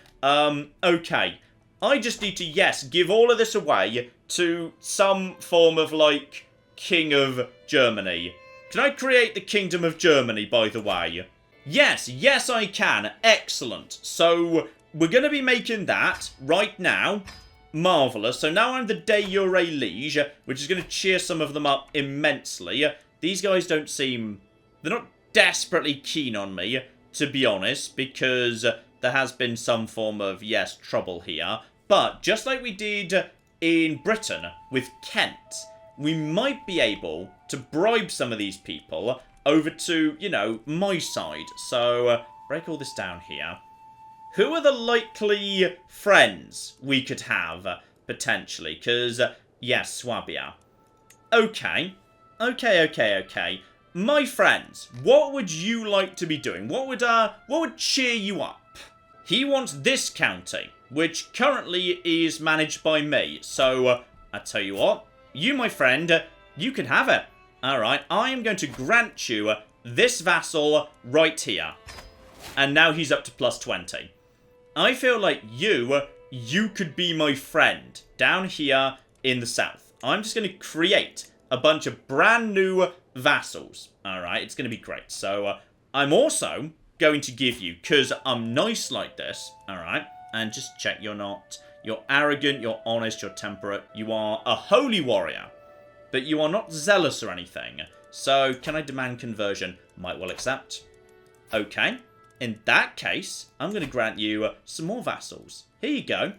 Okay. I just need to, yes, give all of this away to some form of, like, King of Germany. Can I create the Kingdom of Germany, by the way? Yes, I can. Excellent. So, we're going to be making that right now. Marvellous. So now I'm the de jure liege, which is going to cheer some of them up immensely. These guys don't seem... they're not desperately keen on me, to be honest, because... there has been some form of, yes, trouble here. But, just like we did in Britain with Kent, we might be able to bribe some of these people over to, you know, my side. So, break all this down here. Who are the likely friends we could have, potentially? Because, yes, Swabia. Okay. My friends, what would you like to be doing? What would cheer you up? he wants this county, which currently is managed by me. So, I tell you what, you, my friend, you can have it. Alright, I am going to grant you this vassal right here. And now he's up to plus 20. I feel like you could be my friend down here in the south. I'm just going to create a bunch of brand new vassals. Alright, it's going to be great. So, I'm also going to give you, because I'm nice like this, alright, and just check you're arrogant, you're honest, you're temperate, you are a holy warrior, but you are not zealous or anything. So, can I demand conversion? Might well accept. Okay. In that case, I'm going to grant you some more vassals. Here you go.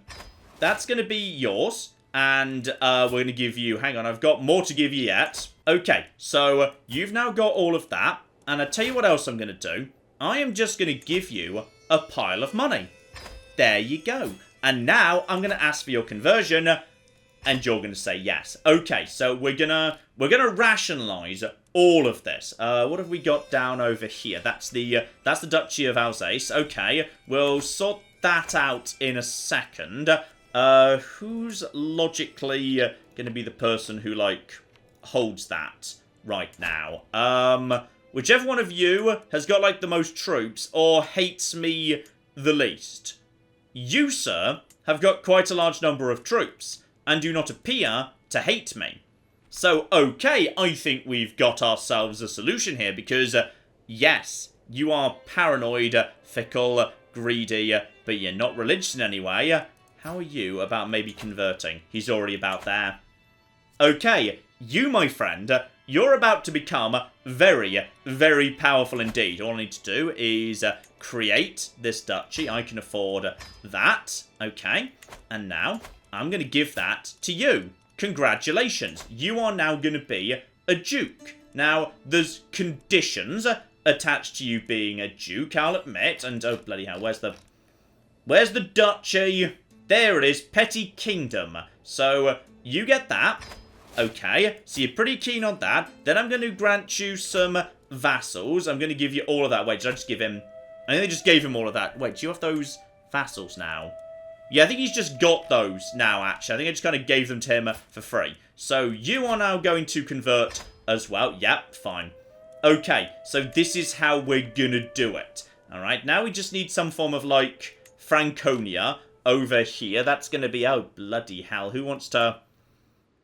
That's going to be yours. And we're going to give you... Hang on, I've got more to give you yet. Okay, so you've now got all of that. And I tell you what else I'm going to do. I am just going to give you a pile of money. There you go. And now I'm going to ask for your conversion. And you're going to say yes. Okay, so we're gonna rationalise all of this. What have we got down over here? That's the Duchy of Alsace. Okay, we'll sort that out in a second. Who's logically going to be the person who, like, holds that right now? Whichever one of you has got, like, the most troops or hates me the least. You, sir, have got quite a large number of troops and do not appear to hate me. So, okay, I think we've got ourselves a solution here because, yes, you are paranoid, fickle, greedy, but you're not religious in any way. How are you about maybe converting? He's already about there. Okay, you, my friend, you're about to become very, very powerful indeed. All I need to do is create this duchy. I can afford that. Okay, and now I'm going to give that to you. Congratulations, you are now going to be a duke. Now, there's conditions attached to you being a duke, I'll admit. And, oh, bloody hell, where's the duchy? There it is, petty kingdom. So, you get that. Okay, so you're pretty keen on that. Then I'm going to grant you some vassals. I'm going to give you all of that. Wait, did I just give him... I think I just gave him all of that. Wait, do you have those vassals now? Yeah, I think he's just got those now, actually. I think I just kind of gave them to him for free. So, you are now going to convert as well. Yep, fine. Okay, so this is how we're gonna do it. Alright, now we just need some form of, like, Franconia over here. That's gonna be... Oh, bloody hell. Who wants to...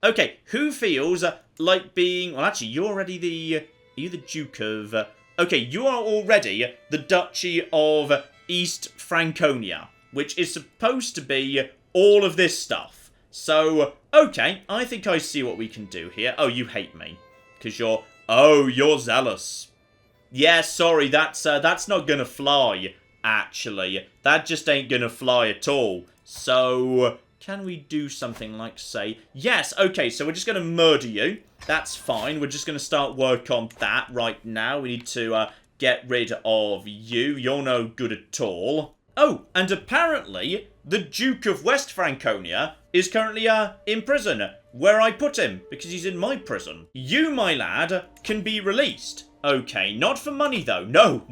Okay, who feels like being... Well, actually, you're already the... Are you the Duke of... Okay, you are already the Duchy of East Franconia, which is supposed to be all of this stuff. So, okay, I think I see what we can do here. Oh, you hate me. Because you're... Oh, you're zealous. Yeah, sorry, that's not gonna fly, actually. That just ain't gonna fly at all. So, can we do something like, say... Yes, okay, so we're just gonna murder you. That's fine. We're just gonna start work on that right now. We need to get rid of you. You're no good at all. Oh, and apparently, the Duke of West Franconia is currently in prison, where I put him, because he's in my prison. You, my lad, can be released. Okay, not for money, though. No.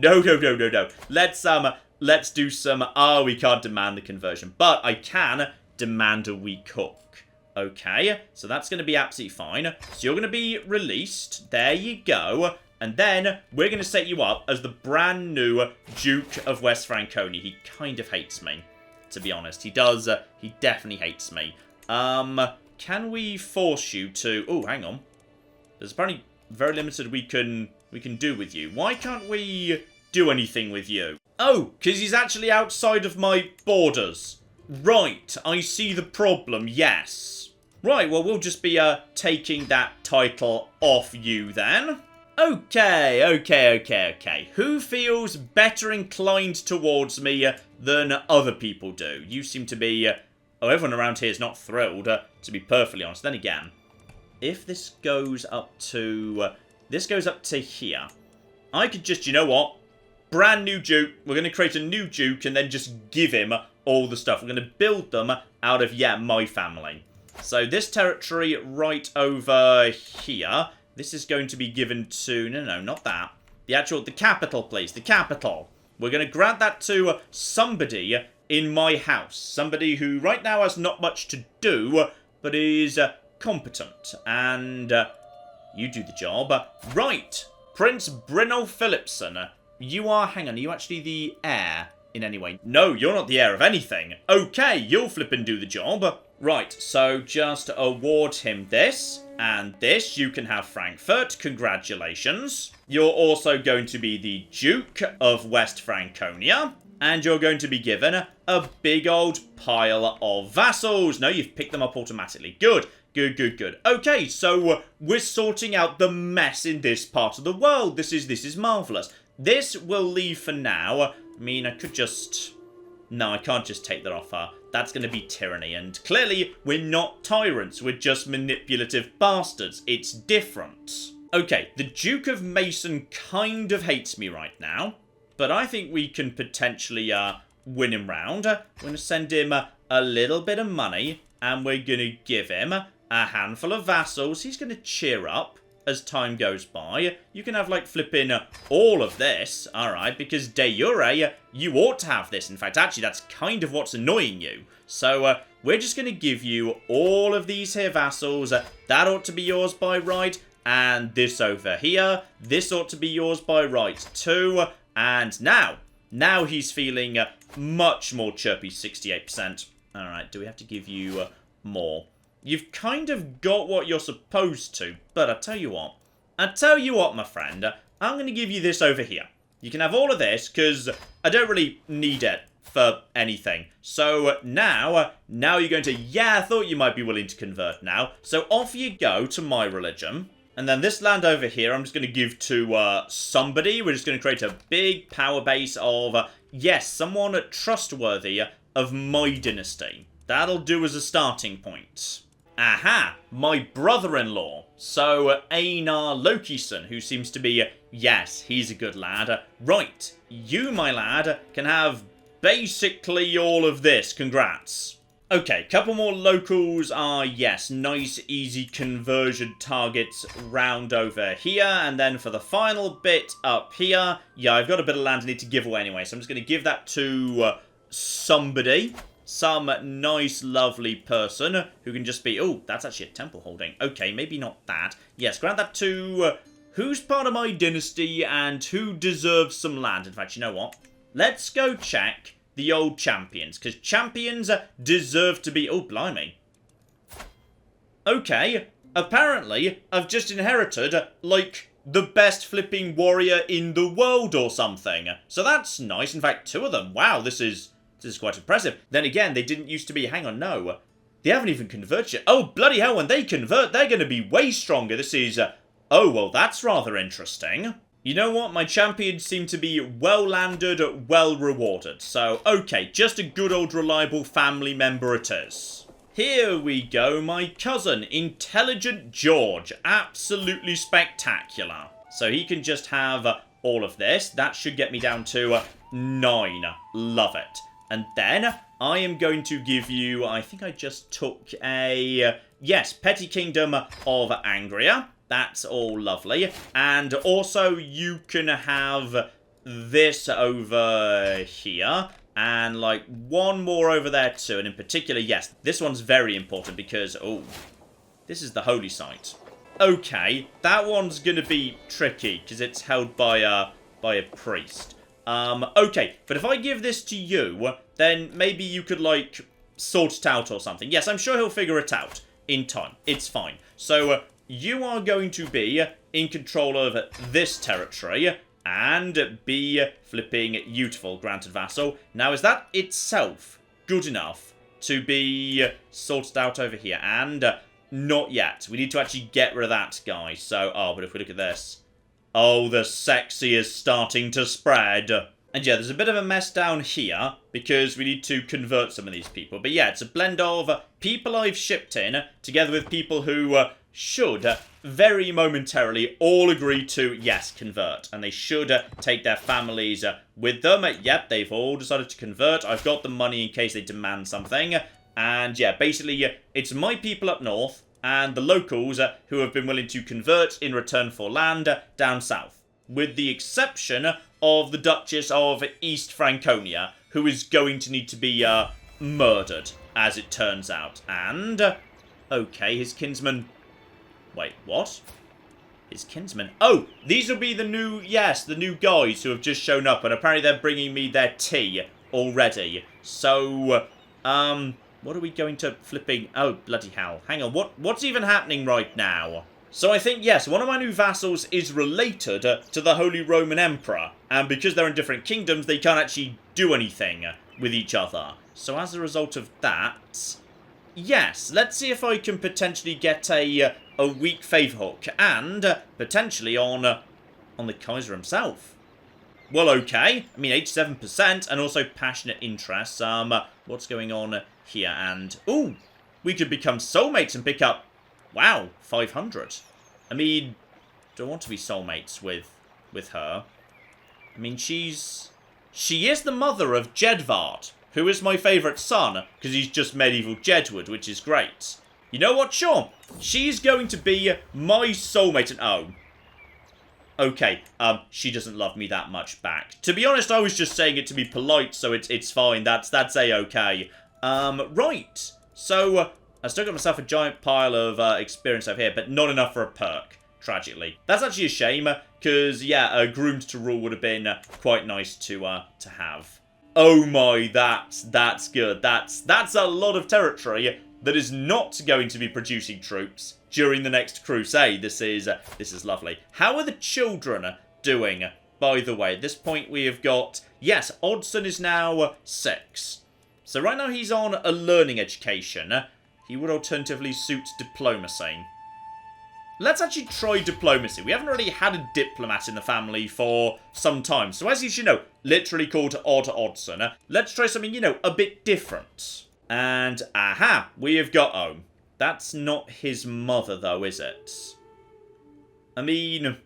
Let's do some... Oh, we can't demand the conversion, but I can demand a weak hook. Okay, so that's going to be absolutely fine. So you're going to be released. There you go. And then we're going to set you up as the brand new Duke of West Franconia. He kind of hates me, to be honest. He does. He definitely hates me. Can we force you to... Oh, hang on. There's apparently very limited we can do with you. Why can't we do anything with you? Oh, because he's actually outside of my borders. Right, I see the problem, yes. Right, well, we'll just be taking that title off you then. Okay. Who feels better inclined towards me than other people do? You seem to be... Oh, everyone around here is not thrilled, to be perfectly honest. Then again, if this goes up to... This goes up to here. I could just, you know what? Brand new Duke. We're going to create a new Duke and then just give him all the stuff. We're going to build them out of, yeah, my family. So this territory right over here... This is going to be given to... No, not that. The capital, please. The capital. We're going to grant that to somebody in my house. Somebody who right now has not much to do, but is competent. And you do the job. Right. Prince Brynolf Philipson. You are... Hang on, are you actually the heir in any way? No, you're not the heir of anything. Okay, you'll flip and do the job. Right, so just award him this and this. You can have Frankfurt. Congratulations. You're also going to be the Duke of West Franconia. And you're going to be given a big old pile of vassals. No, you've picked them up automatically. Good. Good, good, good. Okay, so we're sorting out the mess in this part of the world. This is marvellous. This will leave for now. I mean, I could just... No, I can't just take that off her. That's going to be tyranny. And clearly, we're not tyrants. We're just manipulative bastards. It's different. Okay, the Duke of Mason kind of hates me right now. But I think we can potentially win him round. We're going to send him a little bit of money. And we're going to give him a handful of vassals. He's going to cheer up as time goes by. You can have, like, flipping all of this. Alright, because de jure, you ought to have this. In fact, actually, that's kind of what's annoying you. So, we're just going to give you all of these here vassals. That ought to be yours by right. And this over here. This ought to be yours by right, too. And now he's feeling much more chirpy, 68%. Alright, do we have to give you more? You've kind of got what you're supposed to, but I tell you what, my friend, I'm going to give you this over here. You can have all of this, because I don't really need it for anything. So now you're going to, yeah, I thought you might be willing to convert now. So off you go to my religion. And then this land over here, I'm just going to give to somebody. We're just going to create a big power base of, yes, someone trustworthy of my dynasty. That'll do as a starting point. Aha! My brother-in-law. So, Einar Lokison, who seems to be, yes, he's a good lad. Right, you, my lad, can have basically all of this. Congrats. Okay, couple more locals are, yes, nice, easy conversion targets round over here. And then for the final bit up here, yeah, I've got a bit of land I need to give away anyway. So I'm just going to give that to somebody. Some nice, lovely person who can just be... Oh, that's actually a temple holding. Okay, maybe not that. Yes, grant that to... who's part of my dynasty and who deserves some land. In fact, you know what? Let's go check the old champions. Because champions deserve to be... Oh, blimey. Okay, apparently I've just inherited, like, the best flipping warrior in the world or something. So that's nice. In fact, 2 of them. Wow, this is quite impressive. Then again, they didn't used to be... Hang on, no. They haven't even converted yet. Oh, bloody hell, when they convert, they're going to be way stronger. This is... oh, well, that's rather interesting. You know what? My champions seem to be well-landed, well-rewarded. So, okay, just a good old reliable family member it is. Here we go, my cousin, Intelligent George. Absolutely spectacular. So he can just have all of this. That should get me down to 9. Love it. And then I am going to give you, I think I just took a, yes, Petty Kingdom of Angria. That's all lovely. And also you can have this over here. And like one more over there too. And in particular, yes, this one's very important because, oh, this is the holy site. Okay, that one's going to be tricky because it's held by a priest. Okay, but if I give this to you, then maybe you could, like, sort it out or something. Yes, I'm sure he'll figure it out in time. It's fine. So, you are going to be in control of this territory and be flipping beautiful, granted vassal. Now, is that itself good enough to be sorted out over here? And not yet. We need to actually get rid of that guy. So, oh, but if we look at this... Oh, the sexy is starting to spread. And yeah, there's a bit of a mess down here because we need to convert some of these people. But yeah, it's a blend of people I've shipped in together with people who should very momentarily all agree to, yes, convert. And they should take their families with them. Yep, they've all decided to convert. I've got the money in case they demand something. And yeah, basically, it's my people up north and the locals who have been willing to convert in return for land down south. With the exception of the Duchess of East Franconia, who is going to need to be murdered, as it turns out. And, okay, his kinsman... Wait, what? His kinsman... Oh, these will be the new, yes, the new guys who have just shown up, and apparently they're bringing me their tea already. So, what are we going to flipping... Oh, bloody hell. Hang on, what's even happening right now? So I think, yes, one of my new vassals is related to the Holy Roman Emperor, and because they're in different kingdoms, they can't actually do anything with each other. So as a result of that, yes, let's see if I can potentially get a weak favour hook, and potentially on the Kaiser himself. Well, okay. I mean, 87%, and also passionate interests. What's going on here? And, ooh, we could become soulmates and pick up, wow, 500. I mean, do I want to be soulmates with her? I mean, she is the mother of Jedvard, who is my favourite son, because he's just medieval Jedward, which is great. You know what? Sure. She's going to be my soulmate, and oh. Okay, she doesn't love me that much back. To be honest, I was just saying it to be polite, so it's fine. That's a-okay. Right. So, I still got myself a giant pile of experience over here, but not enough for a perk, tragically. That's actually a shame, because, yeah, groomed to rule would have been quite nice to have. Oh my, that's good. That's a lot of territory that is not going to be producing troops during the next crusade. This is lovely. How are the children doing, by the way? At this point we have got, yes, Odson is now 6. So right now he's on a learning education. He would alternatively suit diplomacy. Let's actually try diplomacy. We haven't really had a diplomat in the family for some time. So as you should know, literally called Odd Odson. Let's try something, you know, a bit different. And, aha, we have got... Oh, that's not his mother, though, is it? I mean,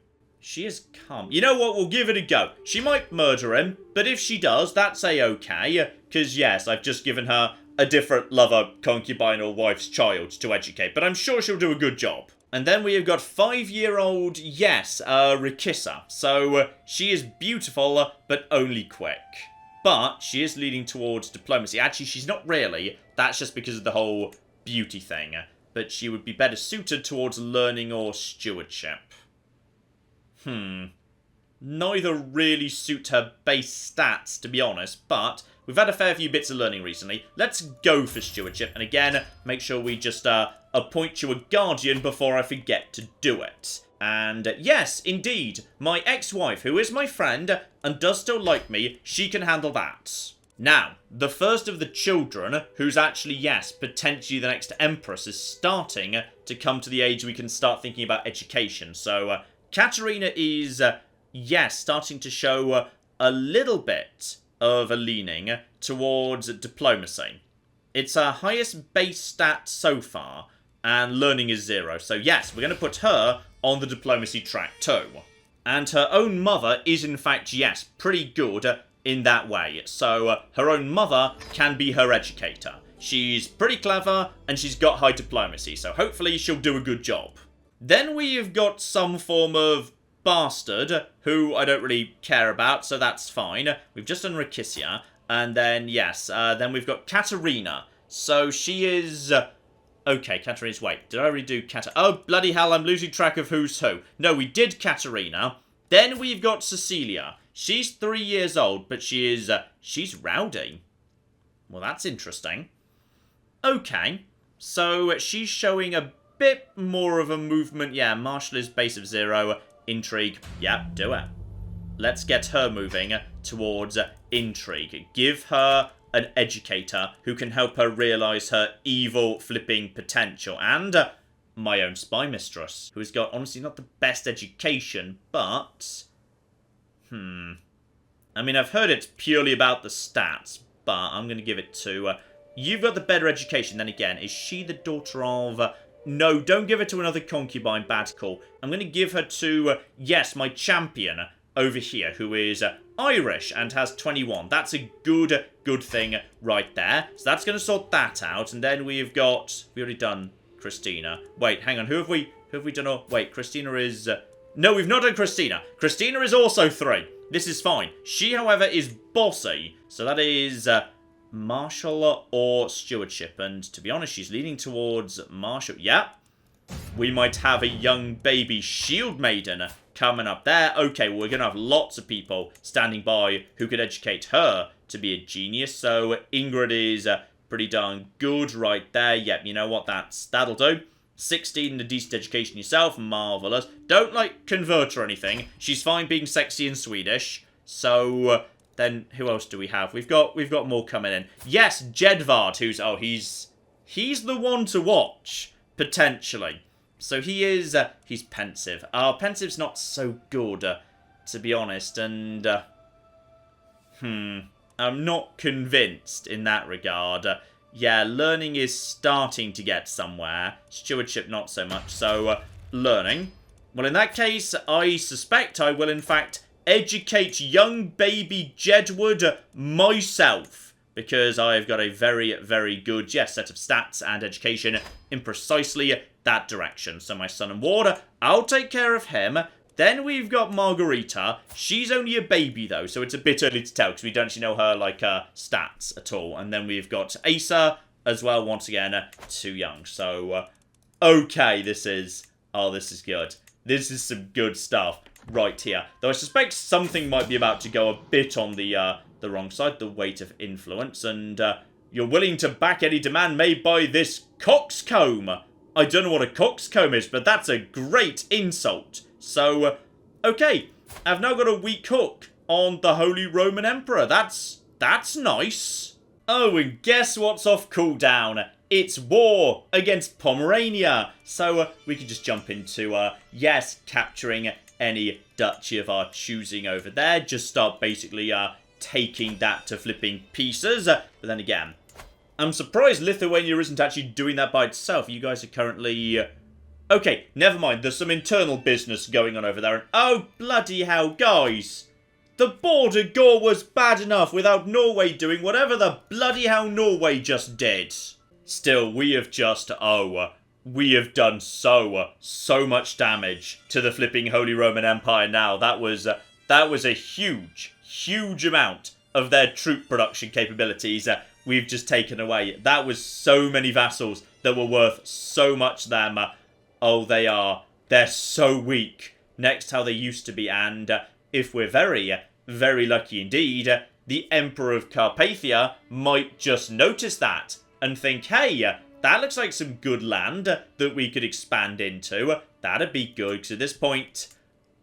she is calm. You know what? We'll give it a go. She might murder him, but if she does, that's a-okay. Because, yes, I've just given her a different lover, concubine, or wife's child to educate. But I'm sure she'll do a good job. And then we have got 5-year-old, yes, Rikissa. So, she is beautiful, but only quick. But she is leaning towards diplomacy. Actually, she's not really. That's just because of the whole beauty thing. But she would be better suited towards learning or stewardship. Neither really suit her base stats, to be honest. But we've had a fair few bits of learning recently. Let's go for stewardship. And again, make sure we just appoint you a guardian before I forget to do it. And yes, indeed, my ex-wife, who is my friend and does still like me, she can handle that. Now, the first of the children, who's actually, yes, potentially the next empress, is starting to come to the age we can start thinking about education. So, Katerina is, yes, starting to show a little bit of a leaning towards diplomacy. It's her highest base stat so far, and learning is 0. So yes, we're going to put her on the diplomacy track too. And her own mother is in fact, yes, pretty good in that way. So her own mother can be her educator. She's pretty clever and she's got high diplomacy, so hopefully she'll do a good job. Then we've got some form of bastard, who I don't really care about, so that's fine. We've just done Rikissia, and then, yes, then we've got Katerina. So she is... Okay, Katerina's... Wait, did I already do Oh, bloody hell, I'm losing track of who's who. No, we did Katerina. Then we've got Cecilia. She's 3 years old, but she is... she's rowdy. Well, that's interesting. Okay, so she's showing a bit more of a movement. Yeah, martial is base of 0. Intrigue. Yeah, do it. Let's get her moving towards intrigue. Give her an educator who can help her realise her evil flipping potential. And my own spy mistress, who has got, honestly, not the best education, but... I mean, I've heard it's purely about the stats, but I'm going to give it to... you've got the better education. Then again, is she the daughter of... No, don't give her to another concubine. Bad call. I'm going to give her to, yes, my champion over here, who is Irish and has 21. That's a good thing right there. So that's going to sort that out. And then we've got... We already done Christina. Wait, hang on. Who have we done? Oh, wait, Christina is... No, we've not done Christina. Christina is also 3. This is fine. She, however, is bossy. So that is martial or stewardship. And to be honest, she's leaning towards martial. Yeah. We might have a young baby shield maiden coming up there. Okay, well, we're going to have lots of people standing by who could educate her to be a genius. So Ingrid is pretty darn good right there. Yep, you know what? That'll do. 16 and a decent education yourself. Marvellous. Don't, like, convert or anything. She's fine being sexy and Swedish. So, then, who else do we have? We've got more coming in. Yes, Jedvard, who's... Oh, he's the one to watch, potentially. So he is... he's pensive. Pensive's not so good, to be honest. And, I'm not convinced in that regard. Yeah, learning is starting to get somewhere. Stewardship, not so much. So, learning. Well, in that case, I suspect I will, in fact, educate young baby Jedward myself. Because I've got a very, very good, set of stats and education in precisely that direction. So my son and ward, I'll take care of him. Then we've got Margarita. She's only a baby, though, so it's a bit early to tell, because we don't actually know her, like, stats at all. And then we've got Asa as well, once again, too young. So, okay, this is good. This is some good stuff right here. Though I suspect something might be about to go a bit on the wrong side, the weight of influence. And you're willing to back any demand made by this coxcomb. I don't know what a coxcomb is, but that's a great insult. So, okay, I've now got a weak hook on the Holy Roman Emperor. That's nice. Oh, and guess what's off cooldown? It's war against Pomerania. So, we can just jump into, yes, capturing any duchy of our choosing over there. Just start basically, taking that to flipping pieces. But then again, I'm surprised Lithuania isn't actually doing that by itself. You guys are currently... Okay, never mind. There's some internal business going on over there. And oh, bloody hell, guys. The border gore was bad enough without Norway doing whatever the bloody hell Norway just did. Still, we have just, we have done so much damage to the flipping Holy Roman Empire now. That was a huge amount of their troop production capabilities we've just taken away. That was so many vassals that were worth so much to them. Oh, they're so weak next to how they used to be. And if we're very, very lucky indeed, the Emperor of Carpathia might just notice that and think, hey, that looks like some good land that we could expand into. That'd be good, because at this point,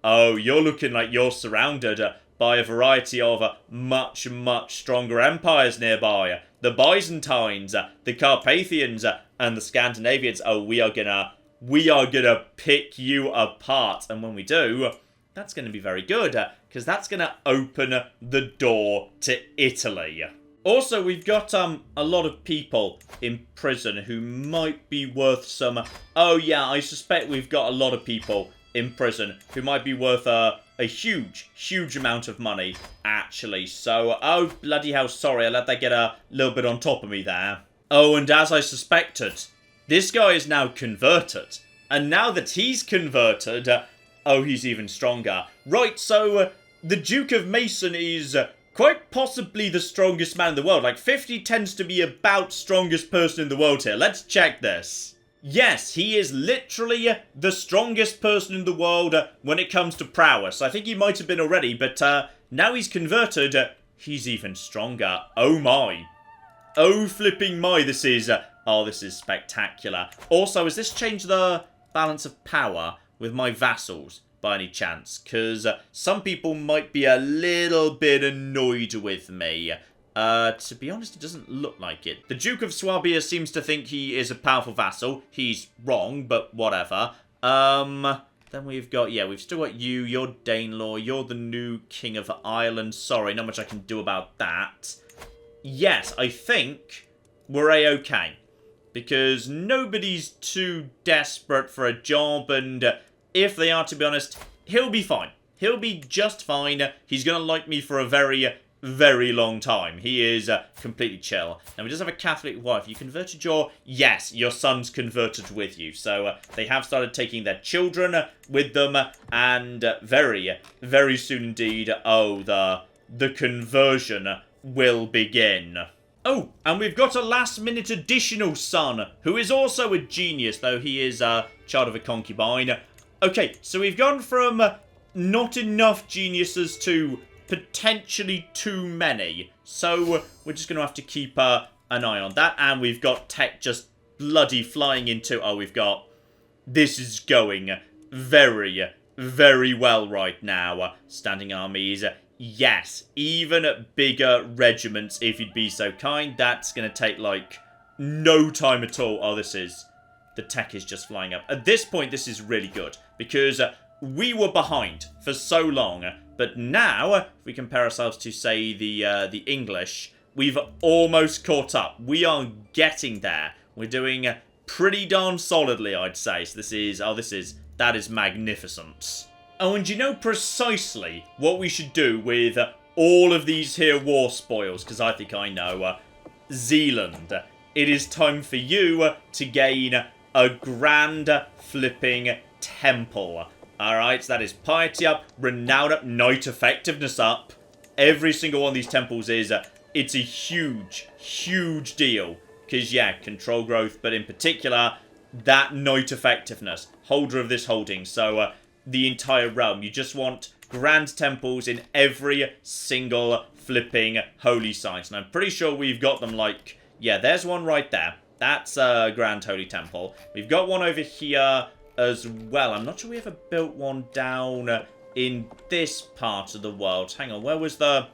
oh, you're looking like you're surrounded by a variety of much stronger empires nearby. The Byzantines, the Carpathians, and the Scandinavians. Oh, we are gonna pick you apart. And when we do, that's going to be very good, because that's going to open the door to Italy. Also, we've got a lot of people in prison who might be worth some... Oh yeah, I suspect we've got a lot of people in prison who might be worth a huge amount of money, actually. So, oh bloody hell, sorry, I let that get a little bit on top of me there. Oh, and as I suspected, this guy is now converted. And now that he's converted, oh, he's even stronger. Right, so the Duke of Mason is quite possibly the strongest man in the world. Like, 50 tends to be about strongest person in the world here. Let's check this. Yes, he is literally the strongest person in the world when it comes to prowess. I think he might have been already, but now he's converted, he's even stronger. Oh my. Oh flipping my, this is spectacular. Also, has this changed the balance of power with my vassals by any chance? Because some people might be a little bit annoyed with me. To be honest, it doesn't look like it. The Duke of Swabia seems to think he is a powerful vassal. He's wrong, but whatever. Then we've got, yeah, we've still got you. You're Danelaw. You're the new King of Ireland. Sorry, not much I can do about that. Yes, I think we're A-okay. Because nobody's too desperate for a job, and if they are, to be honest, he'll be fine. He'll be just fine. He's going to like me for a very very long time. He is completely chill. Now, he does have a Catholic wife. You converted your... Yes, your son's converted with you. So, they have started taking their children with them. And very, very soon indeed, oh, the conversion will begin. Oh, and we've got a last-minute additional son, who is also a genius, though he is a child of a concubine. Okay, so we've gone from not enough geniuses to potentially too many. So we're just going to have to keep an eye on that. And we've got tech just bloody flying into... Oh, we've got... This is going very, very well right now. Standing armies. Yes, even bigger regiments, if you'd be so kind. That's going to take, like, no time at all. Oh, this is... The tech is just flying up. At this point, this is really good. Because we were behind for so long. But now, if we compare ourselves to, say, the English, we've almost caught up. We are getting there. We're doing pretty darn solidly, I'd say. So this is... Oh, that is magnificent. Oh, and you know precisely what we should do with all of these here war spoils, because I think I know. Zealand. It is time for you to gain a grand flipping temple. Alright, so that is piety up, renown up, knight effectiveness up. Every single one of these temples is, it's a huge, huge deal. Because, yeah, control growth, but in particular, that knight effectiveness. Holder of this holding. So, the entire realm. You just want grand temples in every single flipping holy site. And I'm pretty sure we've got them like... Yeah, there's one right there. That's a grand holy temple. We've got one over here as well. I'm not sure we ever built one down in this part of the world. Hang on, where was the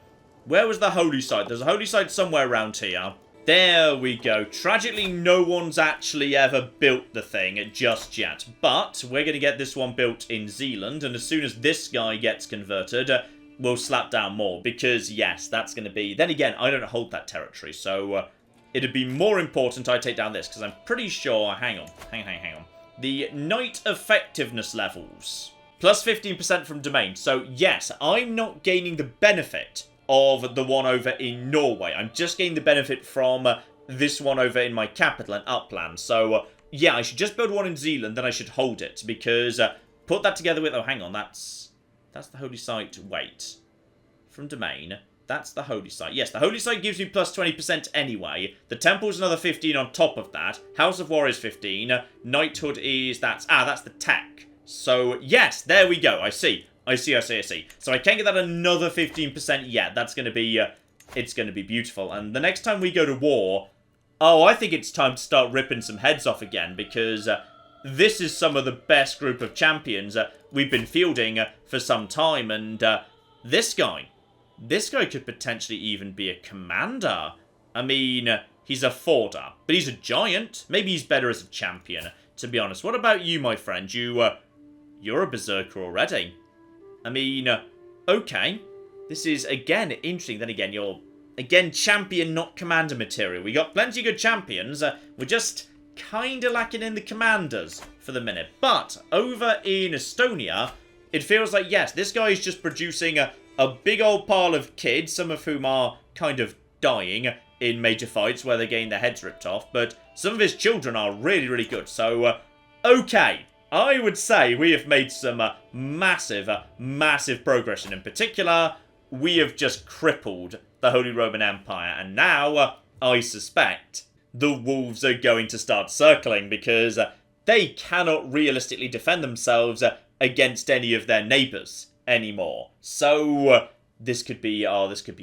holy site? There's a holy site somewhere around here. There we go. Tragically, no one's actually ever built the thing just yet. But we're going to get this one built in Zealand. And as soon as this guy gets converted, we'll slap down more. Because, yes, that's going to be... Then again, I don't hold that territory. So, it'd be more important I take down this. Because I'm pretty sure... Hang on. The knight effectiveness levels. Plus 15% from domain. So, yes, I'm not gaining the benefit of the one over in Norway. I'm just getting the benefit from this one over in my capital and upland. So, yeah, I should just build one in Zealand, then I should hold it. Because, put that together with... Oh, hang on, that's the holy site. Wait. From domain, that's the holy site. Yes, the holy site gives me plus 20% anyway. The temple's another 15 on top of that. House of War is 15. Knighthood is... That's the tech. So, yes, there we go. I see. So I can't get that another 15% yet. That's going to be, it's going to be beautiful. And the next time we go to war, oh, I think it's time to start ripping some heads off again. Because this is some of the best group of champions we've been fielding for some time. And this guy could potentially even be a commander. I mean, he's a forder, but he's a giant. Maybe he's better as a champion, to be honest. What about you, my friend? You're a berserker already. I mean, okay. This is, again, interesting. Then again, you're, again, champion, not commander material. We got plenty of good champions. We're just kind of lacking in the commanders for the minute. But over in Estonia, it feels like, yes, this guy is just producing a big old pile of kids, some of whom are kind of dying in major fights where they're getting their heads ripped off. But some of his children are really, really good. So, okay. I would say we have made some massive, massive progress. And in particular, we have just crippled the Holy Roman Empire. And now, I suspect, the wolves are going to start circling because they cannot realistically defend themselves against any of their neighbours anymore. So, this could be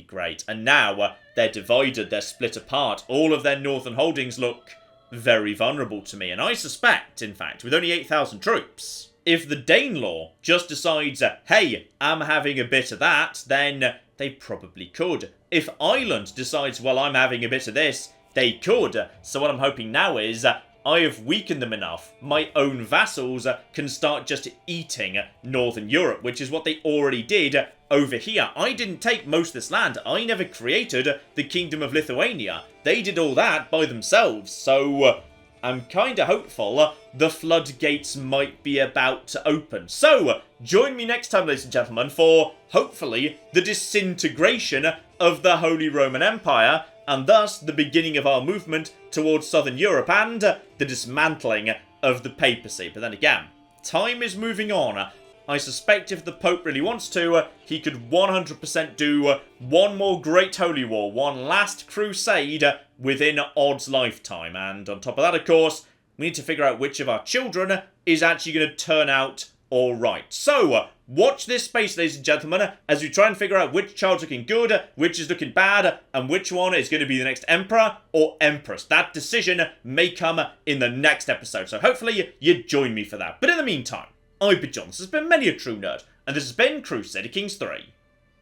great. And now, they're divided, they're split apart. All of their northern holdings look very vulnerable to me, and I suspect, in fact, with only 8,000 troops, if the Danelaw just decides, hey, I'm having a bit of that, then they probably could. If Ireland decides, well, I'm having a bit of this, they could. So what I'm hoping now is, I have weakened them enough, my own vassals can start just eating Northern Europe, which is what they already did over here. I didn't take most of this land. I never created the Kingdom of Lithuania. They did all that by themselves, so I'm kind of hopeful the floodgates might be about to open. So, join me next time, ladies and gentlemen, for, hopefully, the disintegration of the Holy Roman Empire, and thus the beginning of our movement towards Southern Europe and the dismantling of the papacy. But then again, time is moving on. I suspect if the Pope really wants to, he could 100% do one more Great Holy War, one last crusade within Odd's lifetime. And on top of that, of course, we need to figure out which of our children is actually going to turn out alright. So, watch this space, ladies and gentlemen, as we try and figure out which child's looking good, which is looking bad, and which one is going to be the next Emperor or Empress. That decision may come in the next episode, so hopefully you join me for that. But in the meantime, I've been John, this has been Many a True Nerd, and this has been Crusader Kings 3.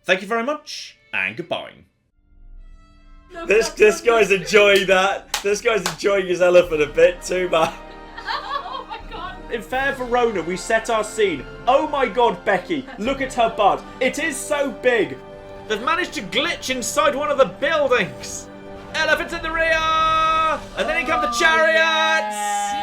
Thank you very much, and goodbye. This guy's enjoying that. This guy's enjoying his elephant a bit too much. Oh my god. In fair Verona, we set our scene. Oh my god, Becky, look at her butt. It is so big. They've managed to glitch inside one of the buildings. Elephants in the rear! And then in come the chariots!